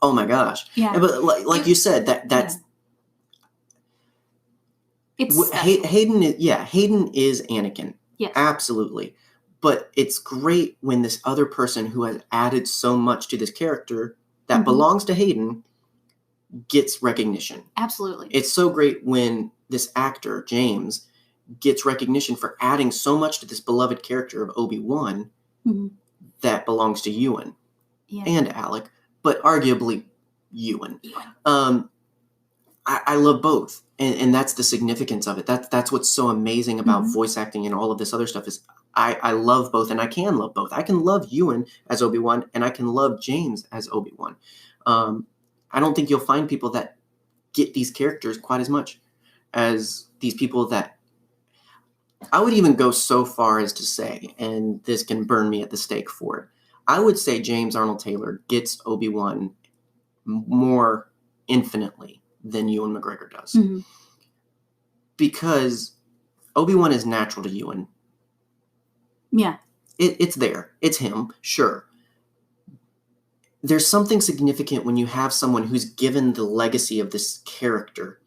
oh my gosh, but like you said, that's. Hayden is Anakin. Yes. Absolutely. But it's great when this other person who has added so much to this character that belongs to Hayden gets recognition. Absolutely. It's so great when this actor, James, gets recognition for adding so much to this beloved character of Obi-Wan that belongs to Ewan and Alec, but arguably Ewan. I love both. And that's the significance of it. That's what's so amazing about voice acting and all of this other stuff is I love both, and I can love both. I can love Ewan as Obi-Wan, and I can love James as Obi-Wan. I don't think you'll find people that get these characters quite as much as these people that I would even go so far as to say, and this can burn me at the stake for it, I would say James Arnold Taylor gets Obi-Wan more infinitely than Ewan McGregor does. Because Obi-Wan is natural to Ewan. Yeah. It's there. It's him, sure. There's something significant when you have someone who's given the legacy of this character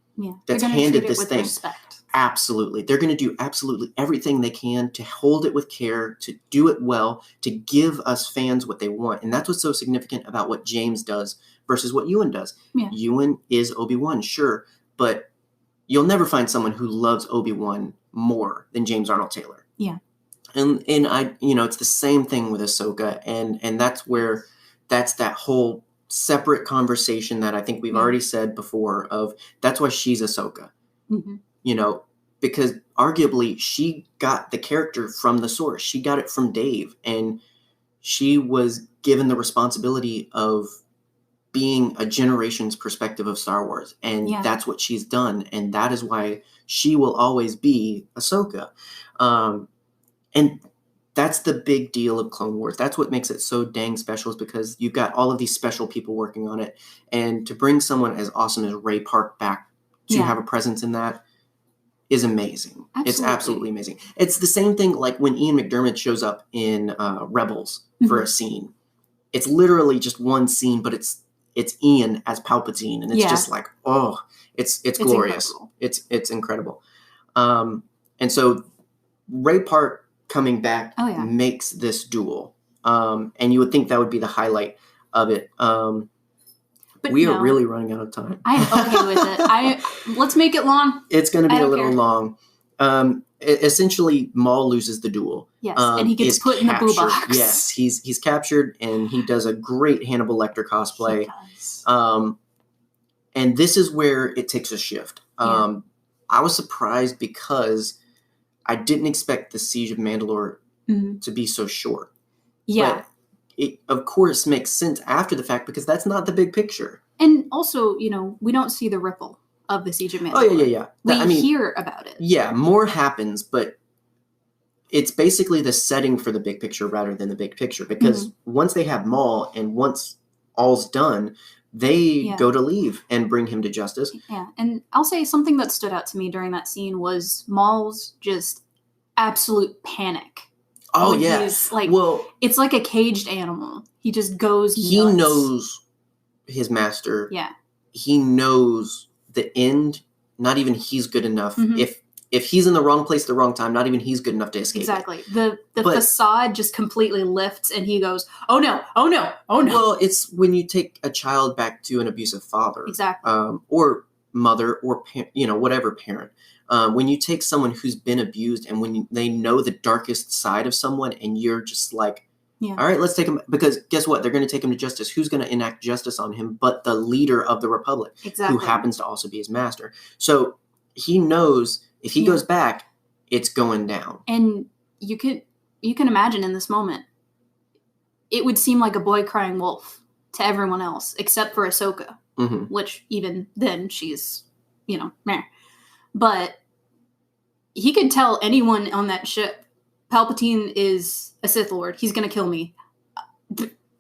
that's handed this thing. Respect. Absolutely. They're going to do absolutely everything they can to hold it with care, to do it well, to give us fans what they want. And that's what's so significant about what James does versus what Ewan does. Yeah. Ewan is Obi-Wan, sure, but you'll never find someone who loves Obi-Wan more than James Arnold Taylor. Yeah. And I, it's the same thing with Ahsoka. And that's where that's that whole separate conversation that I think we've already said before of that's why she's Ahsoka. Mm-hmm. Because arguably she got the character from the source. She got it from Dave, and she was given the responsibility of being a generation's perspective of Star Wars. And that's what she's done. And that is why she will always be Ahsoka. And that's the big deal of Clone Wars. That's what makes it so dang special, is because you've got all of these special people working on it. And to bring someone as awesome as Ray Park back to have a presence in that is amazing. Absolutely. It's absolutely amazing. It's the same thing like when Ian McDiarmid shows up in Rebels for a scene. It's literally just one scene, but it's Ian as Palpatine, and it's just like, it's glorious. Incredible. It's incredible. And so Ray Park coming back makes this duel. And you would think that would be the highlight of it. But we are really running out of time. I'm okay with it. Let's make it long. It's going to be a little long. Essentially, Maul loses the duel. Yes, and he gets put in the boo box. Yes, he's captured, and he does a great Hannibal Lecter cosplay. He does. And this is where it takes a shift. I was surprised because I didn't expect the Siege of Mandalore to be so short. Yeah. But it, of course, makes sense after the fact because that's not the big picture. And also, we don't see the ripple of the Siege of Mandalore. Oh, yeah. We hear about it. Yeah, more happens, but it's basically the setting for the big picture rather than the big picture. Because once they have Maul and once all's done, they go to leave and bring him to justice. Yeah, and I'll say something that stood out to me during that scene was Maul's just absolute panic. Oh, yeah. It's like a caged animal. He just goes nuts. He knows his master. Yeah. He knows the end. Not even he's good enough. If he's in the wrong place at the wrong time, not even he's good enough to escape. Exactly. The facade just completely lifts, and he goes, "Oh no! Oh no! Oh no!" Well, it's when you take a child back to an abusive father, exactly, or mother, or whatever parent. When you take someone who's been abused, and when they know the darkest side of someone, and you're just like, all right, let's take him, because guess what? They're going to take him to justice. Who's going to enact justice on him but the leader of the Republic, who happens to also be his master? So he knows if he goes back, it's going down. And you can imagine in this moment, it would seem like a boy crying wolf to everyone else, except for Ahsoka, which even then she's, meh. But he could tell anyone on that ship, Palpatine is a Sith Lord. He's going to kill me.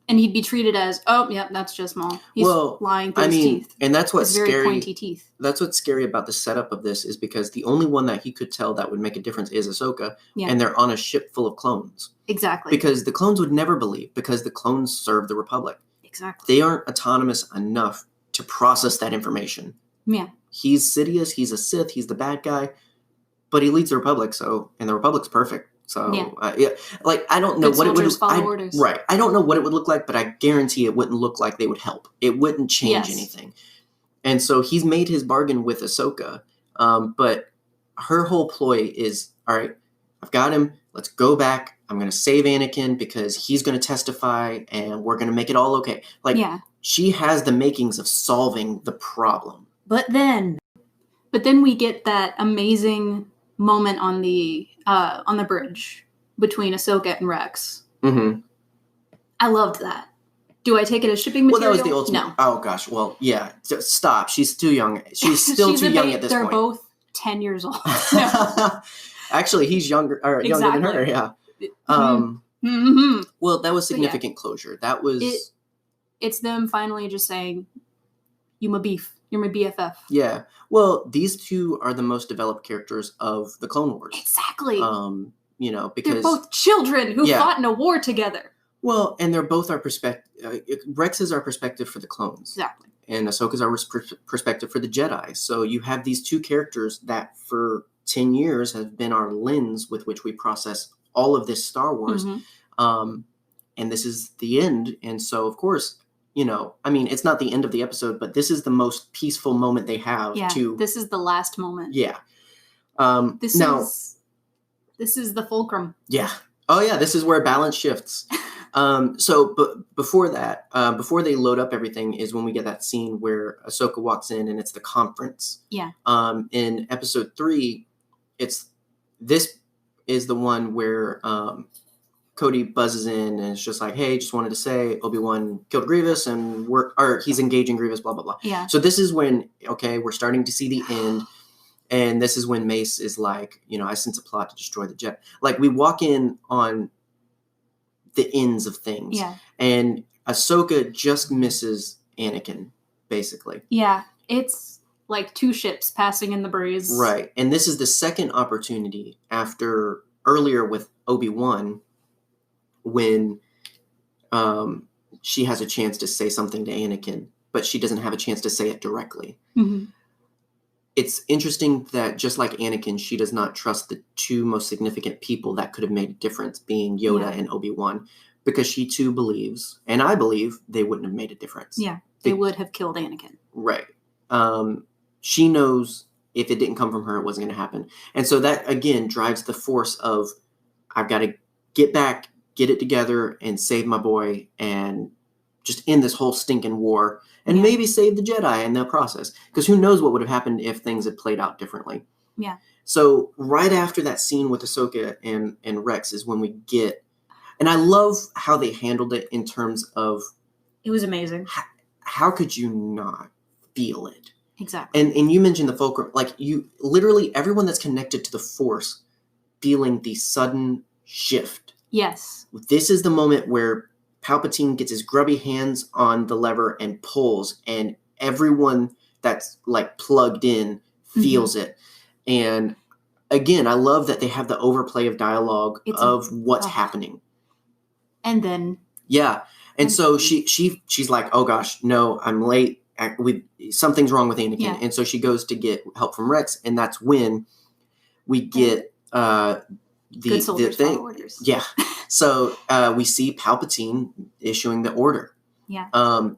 And he'd be treated as, that's just Maul. He's lying through his teeth. And that's what's scary. Very pointy teeth. That's what's scary about the setup of this, is because the only one that he could tell that would make a difference is Ahsoka. Yeah. And they're on a ship full of clones. Exactly. Because the clones would never believe, because the clones serve the Republic. Exactly. They aren't autonomous enough to process that information. Yeah. He's Sidious, he's a Sith, he's the bad guy, but he leads the Republic, and the Republic's perfect. So, I don't know what it would orders. Right. I don't know what it would look like, but I guarantee it wouldn't look like they would help. It wouldn't change anything. And so he's made his bargain with Ahsoka, but her whole ploy is, all right, I've got him. Let's go back. I'm going to save Anakin because he's going to testify and we're going to make it all okay. She has the makings of solving the problem. But then we get that amazing moment on the bridge between Ahsoka and Rex. Mm-hmm. I loved that. Do I take it as shipping material? Well, that was the ultimate. No. Oh gosh. Well, yeah. Stop. She's too young. She's still too young at this point. They're both 10 years old. Actually, he's younger than her. Yeah. Well, that was significant closure. That was. It's them finally just saying, "You my beef. You're my BFF." Yeah. Well, these two are the most developed characters of the Clone Wars. Exactly. Because they're both children who fought in a war together. Well, and they're both our perspective. Rex is our perspective for the clones. Exactly. and Ahsoka's our perspective for the Jedi. So you have these two characters that for 10 years have been our lens with which we process all of this Star Wars. And this is the end. And so, of course, it's not the end of the episode, but this is the most peaceful moment they have. This is the last moment. Yeah. This is the fulcrum. Yeah. Oh, yeah. This is where balance shifts. But before that, before they load up everything is when we get that scene where Ahsoka walks in and it's the conference. Yeah. In episode 3, this is the one where Cody buzzes in and it's just like, hey, just wanted to say Obi-Wan killed Grievous and he's engaging Grievous, blah, blah, blah. Yeah. So this is when, we're starting to see the end. And this is when Mace is like, I sense a plot to destroy the Jedi. Like, we walk in on the ends of things. Yeah. And Ahsoka just misses Anakin, basically. Yeah. It's like 2 ships passing in the breeze. Right. And this is the second opportunity after earlier with Obi-Wan when she has a chance to say something to Anakin, but she doesn't have a chance to say it directly. Mm-hmm. It's interesting that just like Anakin, she does not trust the 2 most significant people that could have made a difference, being Yoda and Obi-Wan, because she too believes, and I believe, they wouldn't have made a difference. Yeah, they would have killed Anakin. Right. She knows if it didn't come from her, it wasn't going to happen. And so that, again, drives the force of, I've got to get back, get it together, and save my boy, and just end this whole stinking war. And maybe save the Jedi in the process. Because who knows what would have happened if things had played out differently. Yeah. So right after that scene with Ahsoka and Rex is when we get... And I love how they handled it in terms of... It was amazing. How could you not feel it? Exactly. And you mentioned the fulcrum. Like, you... Literally, everyone that's connected to the Force feeling the sudden shift. Yes. This is the moment where Palpatine gets his grubby hands on the lever and pulls, and everyone that's like plugged in feels it. And again, I love that they have the overplay of dialogue of what's happening. And then and so she's like, oh gosh, no, I'm late. Something's wrong with Anakin. Yeah. And so she goes to get help from Rex, and that's when we get good soldiers thing. follow orders. Yeah. So we see Palpatine issuing the order. Yeah.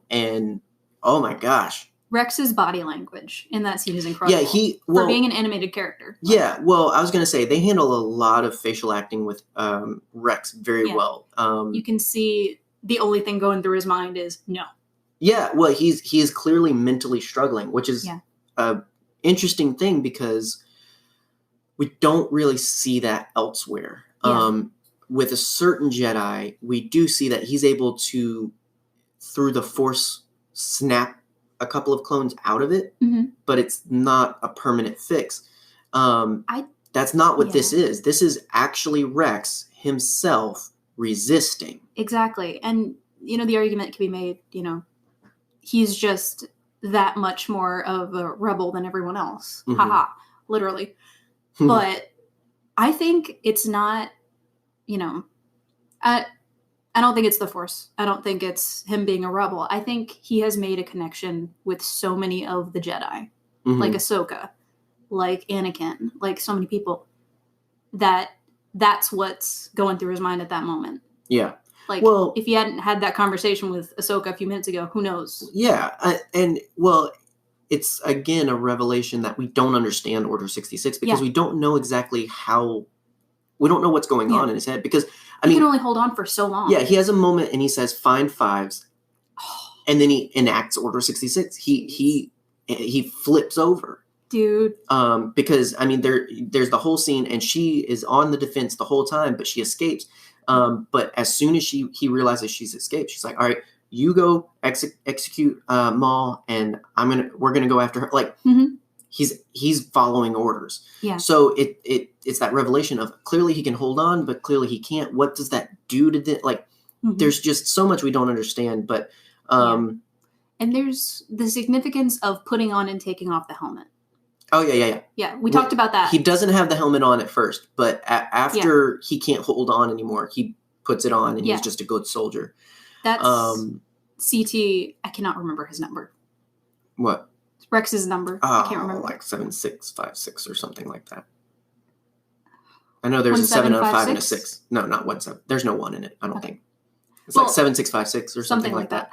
And oh my gosh. Rex's body language in that scene is incredible. Yeah, for being an animated character. Yeah, well, I was going to say they handle a lot of facial acting with Rex very well. You can see the only thing going through his mind is no. Yeah, well, he is clearly mentally struggling, which is an interesting thing because we don't really see that elsewhere. Yeah. With a certain Jedi, we do see that he's able to, through the Force, snap a couple of clones out of it, but it's not a permanent fix. That's not what this is. This is actually Rex himself resisting. Exactly. And, the argument can be made, he's just that much more of a rebel than everyone else. Haha, literally. But I think it's not, I don't think it's the Force. I don't think it's him being a rebel. I think he has made a connection with so many of the Jedi, like Ahsoka, like Anakin, like so many people, that's what's going through his mind at that moment. Yeah. Like, if he hadn't had that conversation with Ahsoka a few minutes ago, who knows? Yeah. It's, again, a revelation that we don't understand Order 66 because we don't know exactly how... We don't know what's going on in his head because, he can only hold on for so long. Yeah, he has a moment and he says, find 5s. And then he enacts Order 66. He flips over. Dude. Because, there's the whole scene and she is on the defense the whole time, but she escapes. But as soon as he realizes she's escaped, she's like, all right, you go execute Maul and we're going to go after her. Like, he's following orders. Yeah. So it's that revelation of clearly he can hold on, but clearly he can't. What does that do to the, like, there's just so much we don't understand, but, and there's the significance of putting on and taking off the helmet. Oh yeah. Yeah. We talked about that. He doesn't have the helmet on at first, but after he can't hold on anymore, he puts it on and he's just a good soldier. That's CT. I cannot remember his number. What? Rex's number. I can't remember. Like 7656 or something like that. I know there's a 7 and a 5 and a 6. No, not 1 7. There's no 1 in it, I don't think. It's like 7656 or something like that.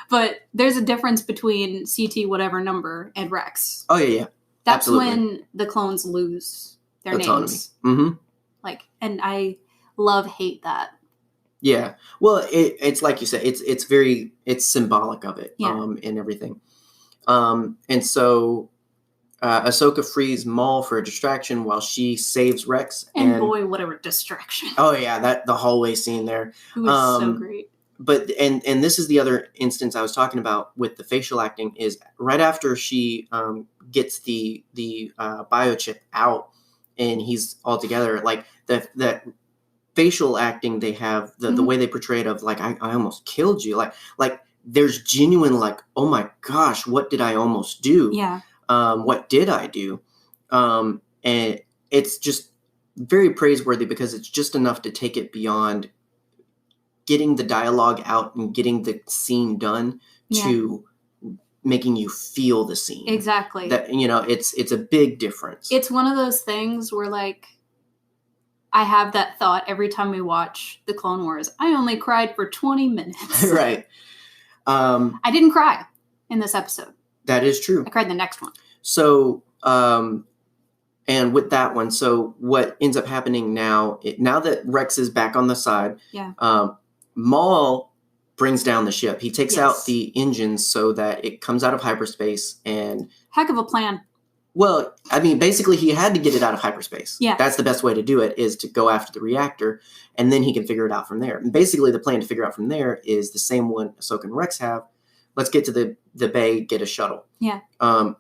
But there's a difference between CT whatever number and Rex. Oh, yeah. That's when the clones lose their autonomy. Names. Mm-hmm. Like, and I hate that. Yeah. Well, it's like you said, it's symbolic of it, yeah. And everything. And so Ahsoka frees Maul for a distraction while she saves Rex. And boy, whatever distraction. Oh yeah, the hallway scene there. It was so great. But and this is the other instance I was talking about with the facial acting is right after she gets the biochip out and he's all together, like that facial acting they have, the way they portray it of like I almost killed you, like there's genuine like, oh my gosh, what did I almost do? Yeah. What did I do? And it's just very praiseworthy because it's just enough to take it beyond getting the dialogue out and getting the scene done to making you feel the scene. Exactly. That, it's a big difference. It's one of those things where like I have that thought every time we watch the Clone Wars. I only cried for 20 minutes. Right. I didn't cry in this episode. That is true. I cried in the next one. So, and with that one, so what ends up happening now that Rex is back on the side, Maul brings down the ship. He takes out the engines so that it comes out of hyperspace and... Heck of a plan. Well, I mean, basically he had to get it out of hyperspace. Yeah. That's the best way to do it, is to go after the reactor, and then he can figure it out from there. And basically the plan to figure out from there is the same one Ahsoka and Rex have. Let's get to the bay, get a shuttle. Yeah. On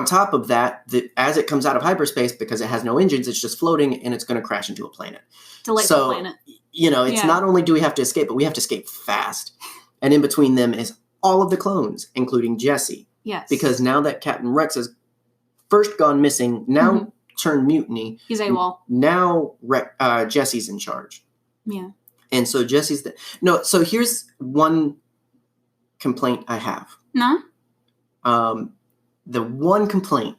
top of that, as it comes out of hyperspace, because it has no engines, it's just floating, and it's going to crash into a planet. Delightful planet. It's not only do we have to escape, but we have to escape fast. And in between them is all of the clones, including Jesse. Yes. Because now that Captain Rex has first gone missing, now turned mutiny. He's AWOL. Now Jesse's in charge. Yeah. And so Jesse's so here's one complaint I have. No? The one complaint.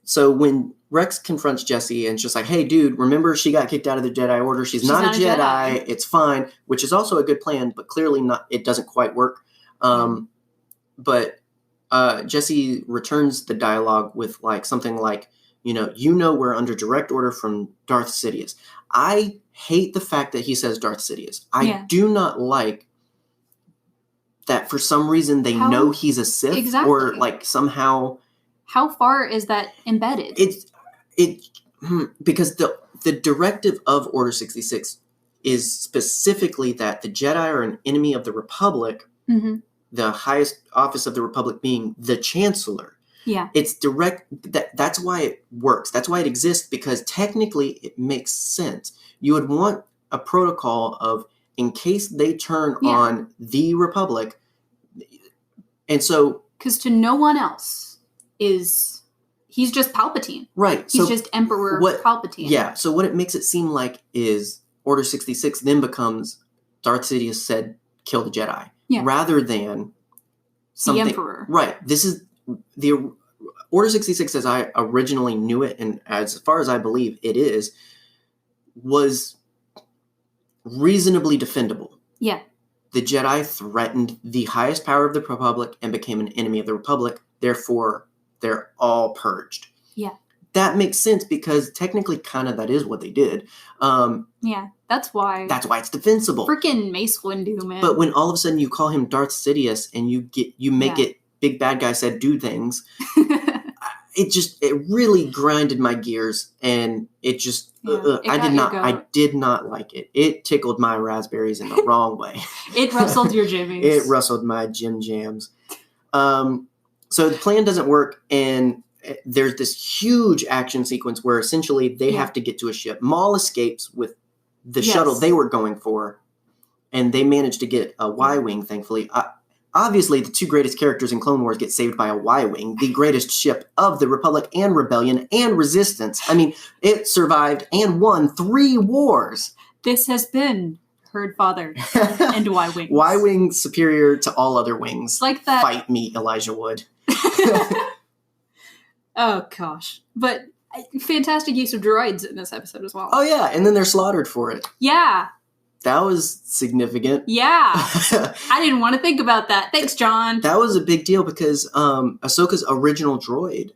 So when Rex confronts Jesse and it's just like, hey, dude, remember she got kicked out of the Jedi Order. She's not a Jedi. It's fine, which is also a good plan, but clearly not. It doesn't quite work. But Jesse returns the dialogue with like something like, we're under direct order from Darth Sidious. I hate the fact that he says Darth Sidious. I do not like that for some reason they know he's a Sith. Exactly. Or like somehow. How far is that embedded? Because the directive of Order 66 is specifically that the Jedi are an enemy of the Republic, the highest office of the Republic being the Chancellor. Yeah. It's direct. That's why it works. That's why it exists, because technically it makes sense. You would want a protocol of, in case they turn on the Republic. And so... Because to no one else he's just Palpatine. Right. He's just Emperor Palpatine. Yeah. So what it makes it seem like is Order 66 then becomes Darth Sidious said, kill the Jedi. Yeah. Rather than something. The Emperor. Right. This is the Order 66 as I originally knew it, and as far as I believe it was reasonably defendable. Yeah. The Jedi threatened the highest power of the Republic and became an enemy of the Republic. Therefore, they're all purged. Yeah. That makes sense because technically kind of that is what they did. Yeah, that's why. That's why it's defensible. Freaking Mace Windu, man. But when all of a sudden you call him Darth Sidious and you make it big bad guy said do things, it really grinded my gears, and it just I did not like it. It tickled my raspberries in the wrong way. It rustled your jimmies. It rustled my Jim Jams. So the plan doesn't work, and there's this huge action sequence where essentially they have to get to a ship. Maul escapes with the shuttle they were going for, and they manage to get a Y-Wing, thankfully. Obviously, the two greatest characters in Clone Wars get saved by a Y-Wing, the greatest ship of the Republic and Rebellion and Resistance. I mean, it survived and won 3 wars. This has been heard father and Y-Wings. Y-Wing superior to all other wings. Like that. Fight me, Elijah Wood. Oh, gosh. But fantastic use of droids in this episode as well. Oh, yeah. And then they're slaughtered for it. Yeah. That was significant. Yeah. I didn't want to think about that. Thanks, John. That was a big deal because Ahsoka's original droid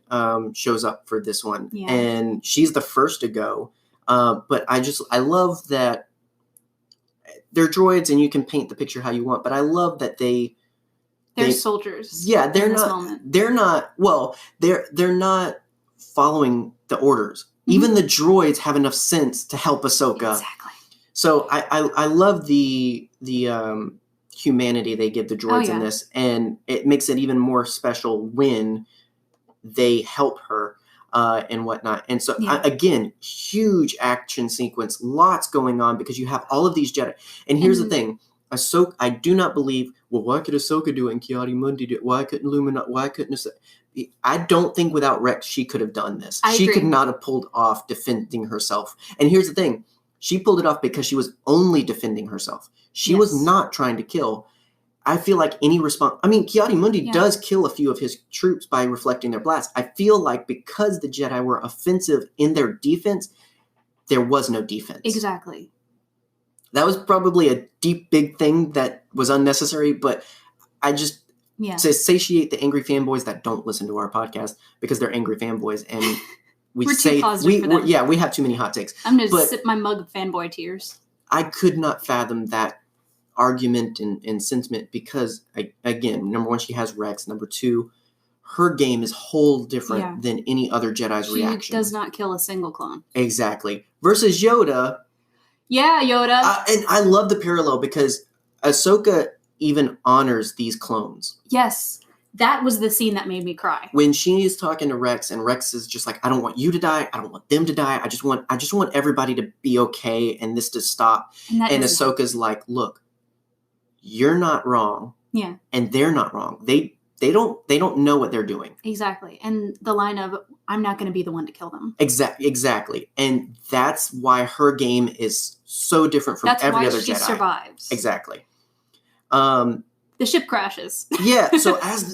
shows up for this one. Yeah. And she's the first to go. But I love that they're droids and you can paint the picture how you want. But I love that they're soldiers. Yeah, they're not following the orders. Mm-hmm. Even the droids have enough sense to help Ahsoka. Exactly. So I love the humanity they give the droids in this, and it makes it even more special when they help her and whatnot. And so again, huge action sequence, lots going on because you have all of these Jedi. And here's the thing. Ahsoka, I do not believe, well, why could Ahsoka do it and Ki-Adi-Mundi do it? Why couldn't Lumina? Why couldn't Ahsoka? I don't think without Rex she could have done this. I agree. Could not have pulled off defending herself. And here's the thing. She pulled it off because she was only defending herself. She was not trying to kill. I feel like any response... I mean, Ki-Adi-Mundi does kill a few of his troops by reflecting their blasts. I feel like because the Jedi were offensive in their defense, there was no defense. Exactly. That was probably a deep, big thing that was unnecessary, but I just... to satiate the angry fanboys that don't listen to our podcast because they're angry fanboys and... We're too positive for them. We have too many hot takes. I'm going to sip my mug of fanboy tears. I could not fathom that argument and sentiment because, again, number one, she has Rex. Number two, her game is whole different than any other Jedi's reaction. She does not kill a single clone. Exactly. Versus Yoda. Yeah, Yoda. And I love the parallel because Ahsoka even honors these clones. Yes. That was the scene that made me cry. When she is talking to Rex, and Rex is just like, I don't want you to die. I don't want them to die. I just want everybody to be okay and this to stop. And Ahsoka's like, look, you're not wrong. Yeah. And they're not wrong. They don't know what they're doing. Exactly. And the line of, I'm not going to be the one to kill them. Exactly. And that's why her game is so different from every other Jedi. That's why she survives. Exactly. The ship crashes. Yeah,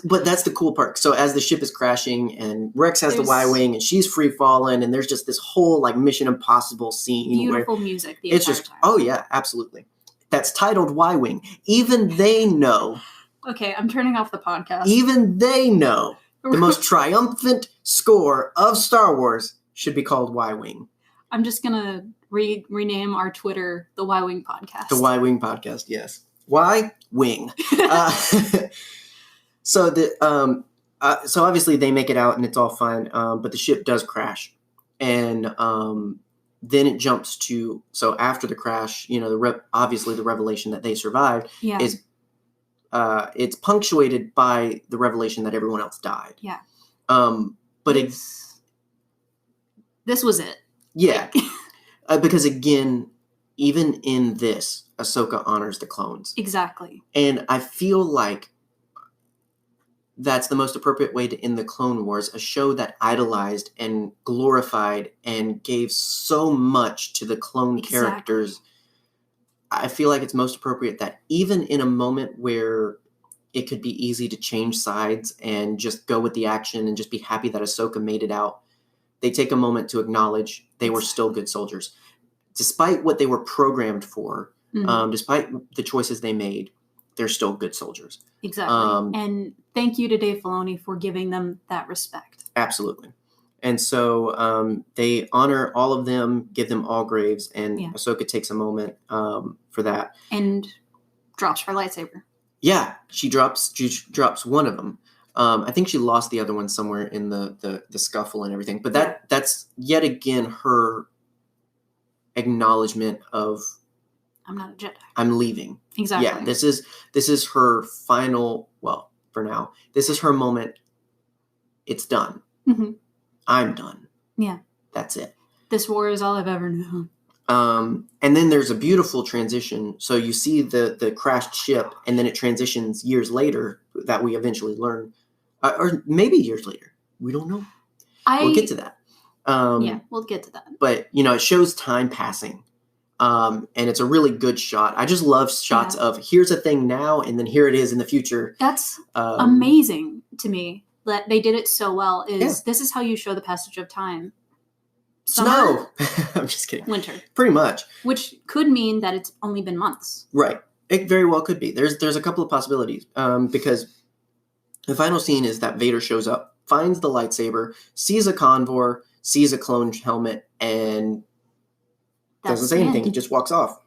but that's the cool part. So as the ship is crashing and Rex has the Y-Wing and she's free falling and there's just this whole like Mission Impossible scene. Beautiful music the entire time. Oh yeah, absolutely. That's titled Y-Wing. Even they know. Okay, I'm turning off the podcast. Even they know the most triumphant score of Star Wars should be called Y-Wing. I'm just going to rename our Twitter the Y-Wing Podcast. The Y-Wing Podcast, yes. Y-Wing. So obviously they make it out and it's all fine, but the ship does crash. And then it jumps to, so after the crash, obviously the revelation that they survived is it's punctuated by the revelation that everyone else died. Yeah. But this was it. Yeah. Because again, even in this, Ahsoka honors the clones. Exactly. And I feel like that's the most appropriate way to end the Clone Wars, a show that idolized and glorified and gave so much to the clone characters. I feel like it's most appropriate that even in a moment where it could be easy to change sides and just go with the action and just be happy that Ahsoka made it out, they take a moment to acknowledge they were still good soldiers. Despite what they were programmed for, despite the choices they made, they're still good soldiers. Exactly. And thank you to Dave Filoni for giving them that respect. Absolutely. And so they honor all of them, give them all graves, and Ahsoka takes a moment for that. And drops her lightsaber. Yeah, she drops one of them. I think she lost the other one somewhere in the scuffle and everything. But that's yet again her acknowledgement of, I'm not a Jedi. I'm leaving. Exactly. Yeah, this is her final, well, for now, this is her moment. It's done. Mm-hmm. I'm done. Yeah. That's it. This war is all I've ever known. And then there's a beautiful transition. So you see the crashed ship, and then it transitions years later that we eventually learn, or maybe years later. We don't know. We'll get to that. Yeah, we'll get to that. But, it shows time passing. And it's a really good shot. I just love shots of here's a thing now, and then here it is in the future. That's amazing to me that they did it so well. This is how you show the passage of time. Snow. I'm just kidding. Winter. Pretty much. Which could mean that it's only been months. Right. It very well could be. There's a couple of possibilities. Because the final scene is that Vader shows up, finds the lightsaber, sees a convor, sees a clone helmet, and doesn't say anything. He just walks off.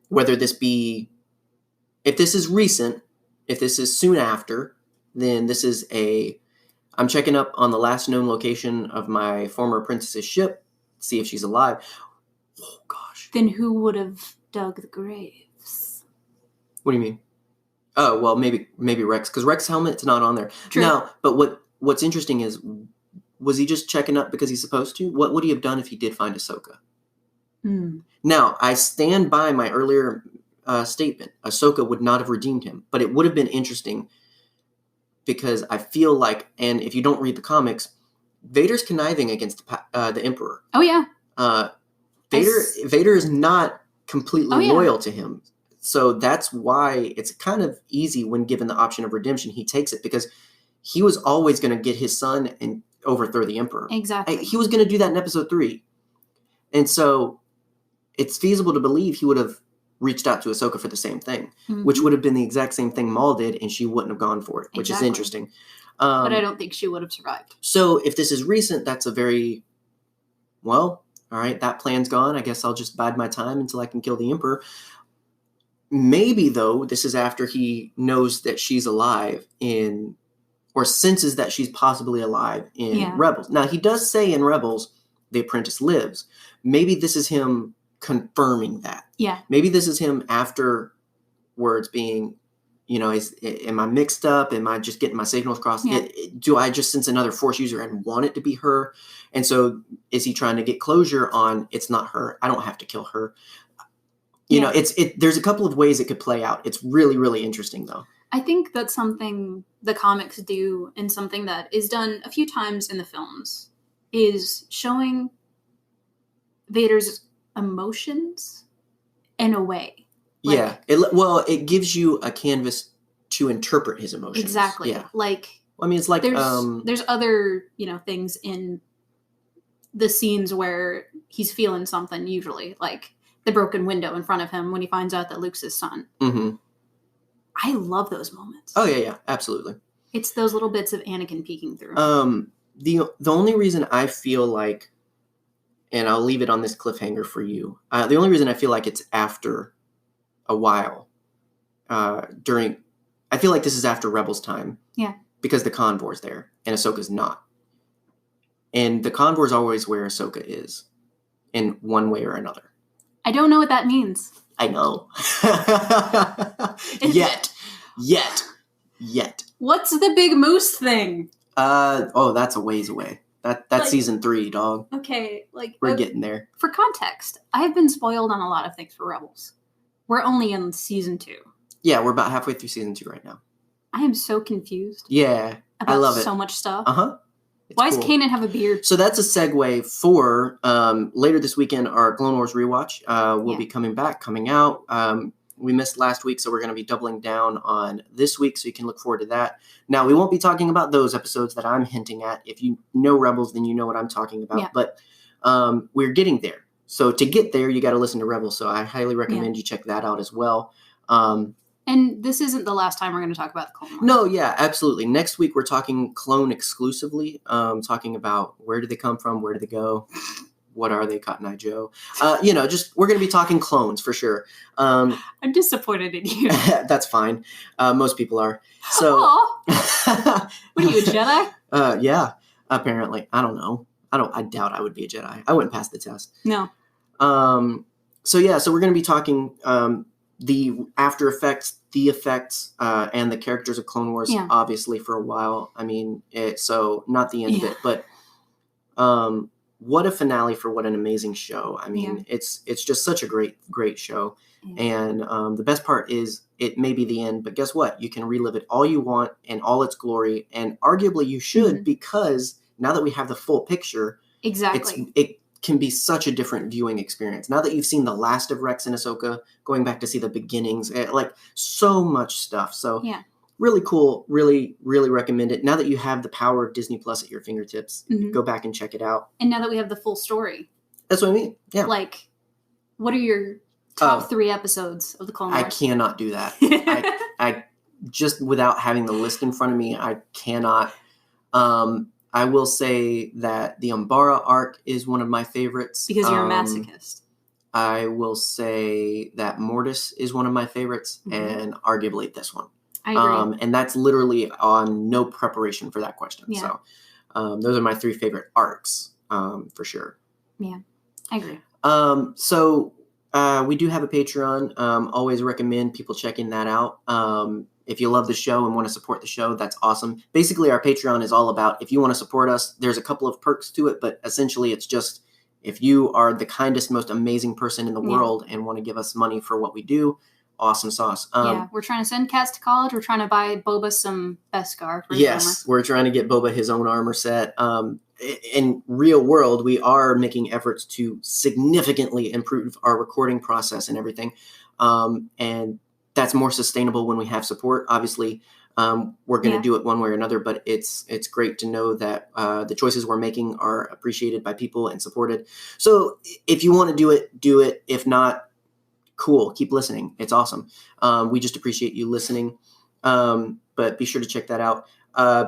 Whether this be, if this is recent, if this is soon after, then this is I'm checking up on the last known location of my former apprentice's ship, see if she's alive. Oh, gosh. Then who would have dug the graves? What do you mean? Oh, well, maybe Rex, because Rex's helmet's not on there. True. Now, but what's interesting is, was he just checking up because he's supposed to? What would he have done if he did find Ahsoka? Now, I stand by my earlier statement. Ahsoka would not have redeemed him, but it would have been interesting because I feel like, and if you don't read the comics, Vader's conniving against the Emperor. Oh, yeah. Vader is not completely loyal to him. So that's why it's kind of easy when given the option of redemption, he takes it because he was always going to get his son and overthrow the Emperor. Exactly. He was going to do that in episode 3. And so it's feasible to believe he would have reached out to Ahsoka for the same thing, which would have been the exact same thing Maul did, and she wouldn't have gone for it, which is interesting. But I don't think she would have survived. So if this is recent, that's a very, well, all right, that plan's gone. I guess I'll just bide my time until I can kill the Emperor. Maybe, though, this is after he knows that she's alive or senses that she's possibly alive in Rebels. Now, he does say in Rebels, the apprentice lives. Maybe this is him confirming that. Yeah. Maybe this is him afterwards being, am I mixed up? Am I just getting my signals crossed? Yeah. Do I just sense another Force user and want it to be her? And so is he trying to get closure on it's not her? I don't have to kill her. There's a couple of ways it could play out. It's really, really interesting, though. I think that's something the comics do, and something that is done a few times in the films, is showing Vader's emotions in a way. It gives you a canvas to interpret his emotions. Exactly. Yeah. It's like there's other things in the scenes where he's feeling something, usually like the broken window in front of him when he finds out that Luke's his son. Mm-hmm. I love those moments. Oh yeah, absolutely. It's those little bits of Anakin peeking through. The only reason I feel like, and I'll leave it on this cliffhanger for you. The only reason I feel like it's after a while, I feel like this is after Rebels time. Yeah. Because the Convor's there and Ahsoka's not. And the Convor's always where Ahsoka is, in one way or another. I don't know what that means. I know. Yet. What's the big moose thing? That's a ways away. That's season 3, dog. Okay, we're getting there. For context, I have been spoiled on a lot of things for Rebels. We're only in season 2. Yeah, we're about halfway through season 2 right now. I am so confused. Yeah, I love it. So much stuff. Uh-huh. Why does Kanan have a beard? So that's a segue for later this weekend, our Clone Wars rewatch will be coming out. We missed last week, so we're going to be doubling down on this week, so you can look forward to that. Now, we won't be talking about those episodes that I'm hinting at. If you know Rebels, then you know what I'm talking about. Yeah. But we're getting there. So to get there, you got to listen to Rebels. So I highly recommend you check that out as well. And this isn't the last time we're going to talk about the Clone Wars. No, yeah, absolutely. Next week, we're talking clone exclusively, talking about where did they come from, where did they go, what are they, Cotton Eye Joe? We're going to be talking clones for sure. I'm disappointed in you. That's fine. Most people are. So, what are you, a Jedi? Yeah, apparently. I don't know. I doubt I would be a Jedi. I wouldn't pass the test. No. So we're going to be talking the after effects, the effects, and the characters of Clone Wars, obviously, for a while. I mean, so not the end of it, but what a finale for what an amazing show. I mean, it's just such a great show. And the best part is it may be the end, but guess what? You can relive it all you want in all its glory. And arguably you should, because now that we have the full picture, exactly, it can be such a different viewing experience. Now that you've seen the last of Rex and Ahsoka, going back to see the beginnings, like so much stuff. So yeah. Really cool. Really, really recommend it. Now that you have the power of Disney Plus at your fingertips, go back and check it out. And now that we have the full story. That's what I mean. Yeah. Like, what are your top 3 episodes of the Clone Wars? I cannot do that. I just without having the list in front of me, I cannot. I will say that the Umbara arc is one of my favorites. Because you're a masochist. I will say that Mortis is one of my favorites, and arguably this one. I agree. And that's literally on no preparation for that question. Yeah. So those are my 3 favorite arcs, for sure. Yeah, I agree. So we do have a Patreon. Always recommend people checking that out. If you love the show and want to support the show, that's awesome. Basically, our Patreon is all about, if you want to support us, there's a couple of perks to it, but essentially it's just, if you are the kindest, most amazing person in the world and want to give us money for what we do, awesome sauce. We're trying to send Cats to college. We're trying to buy Boba some Beskar for his armor. We're trying to get Boba his own armor set. In real world, we are making efforts to significantly improve our recording process and everything. And that's more sustainable when we have support. Obviously, we're going to do it one way or another, but it's great to know that the choices we're making are appreciated by people and supported. So if you want to do it, do it. If not, cool. Keep listening. It's awesome. We just appreciate you listening. But be sure to check that out.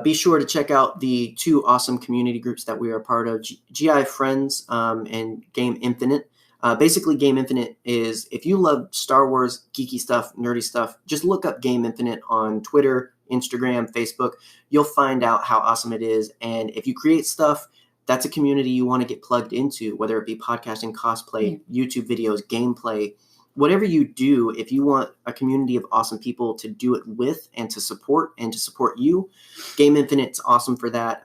Be sure to check out the 2 awesome community groups that we are part of, GI Friends and Game Infinite. Basically, Game Infinite is, if you love Star Wars, geeky stuff, nerdy stuff, just look up Game Infinite on Twitter, Instagram, Facebook. You'll find out how awesome it is. And if you create stuff, that's a community you want to get plugged into, whether it be podcasting, cosplay, YouTube videos, gameplay, whatever you do. If you want a community of awesome people to do it with and to support you, Game Infinite's awesome for that.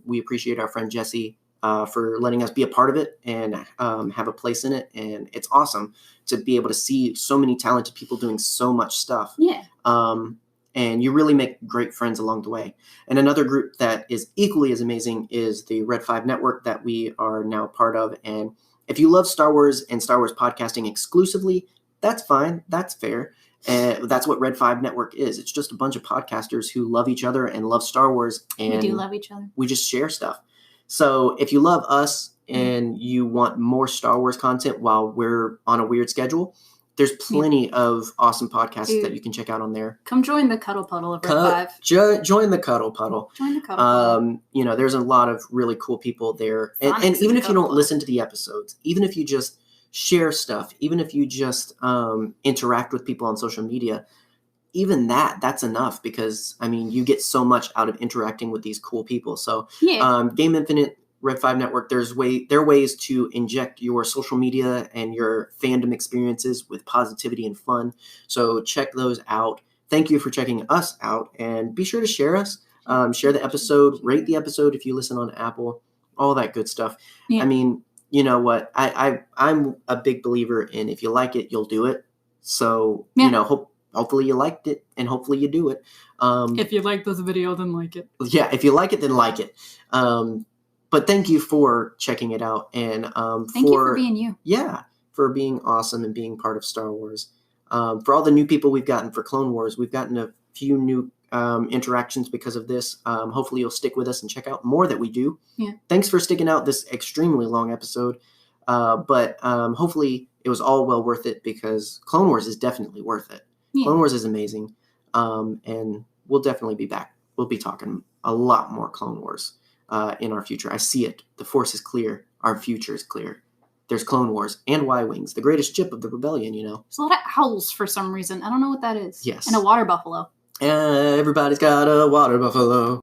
We appreciate our friend Jesse for letting us be a part of it and have a place in it. And it's awesome to be able to see so many talented people doing so much stuff. Yeah. And you really make great friends along the way. And another group that is equally as amazing is the Red 5 Network that we are now part of. And if you love Star Wars and Star Wars podcasting exclusively, that's fine. That's fair. And that's what Red 5 Network is. It's just a bunch of podcasters who love each other and love Star Wars. And we do love each other. We just share stuff. So if you love us and you want more Star Wars content while we're on a weird schedule, there's plenty of awesome podcasts that you can check out on there. Come join the Cuddle Puddle of Red 5. Join the Cuddle Puddle. Join the Cuddle Puddle. There's a lot of really cool people there. And even if you don't listen to the episodes, even if you just share stuff, even if you just interact with people on social media, even that's enough, because you get so much out of interacting with these cool people. So Game Infinite, Red 5 Network, there are ways to inject your social media and your fandom experiences with positivity and fun. So check those out. Thank you for checking us out, and be sure to share us. Share the episode, rate the episode if you listen on Apple, all that good stuff. Yeah. You know what? I'm a big believer in, if you like it, you'll do it. So, hopefully you liked it, and hopefully you do it. If you like this video, then like it. Yeah, if you like it, then like it. But thank you for checking it out, and thank you for being you. Yeah, for being awesome and being part of Star Wars. For all the new people we've gotten for Clone Wars, we've gotten a few new interactions because of this. Hopefully you'll stick with us and check out more that we do. Yeah. Thanks for sticking out this extremely long episode. But hopefully it was all well worth it, because Clone Wars is definitely worth it. Yeah. Clone Wars is amazing. And we'll definitely be back. We'll be talking a lot more Clone Wars in our future. I see it. The Force is clear. Our future is clear. There's Clone Wars and Y-Wings, the greatest ship of the rebellion, There's a lot of owls for some reason. I don't know what that is. Yes. And a water buffalo. Everybody's got a water buffalo.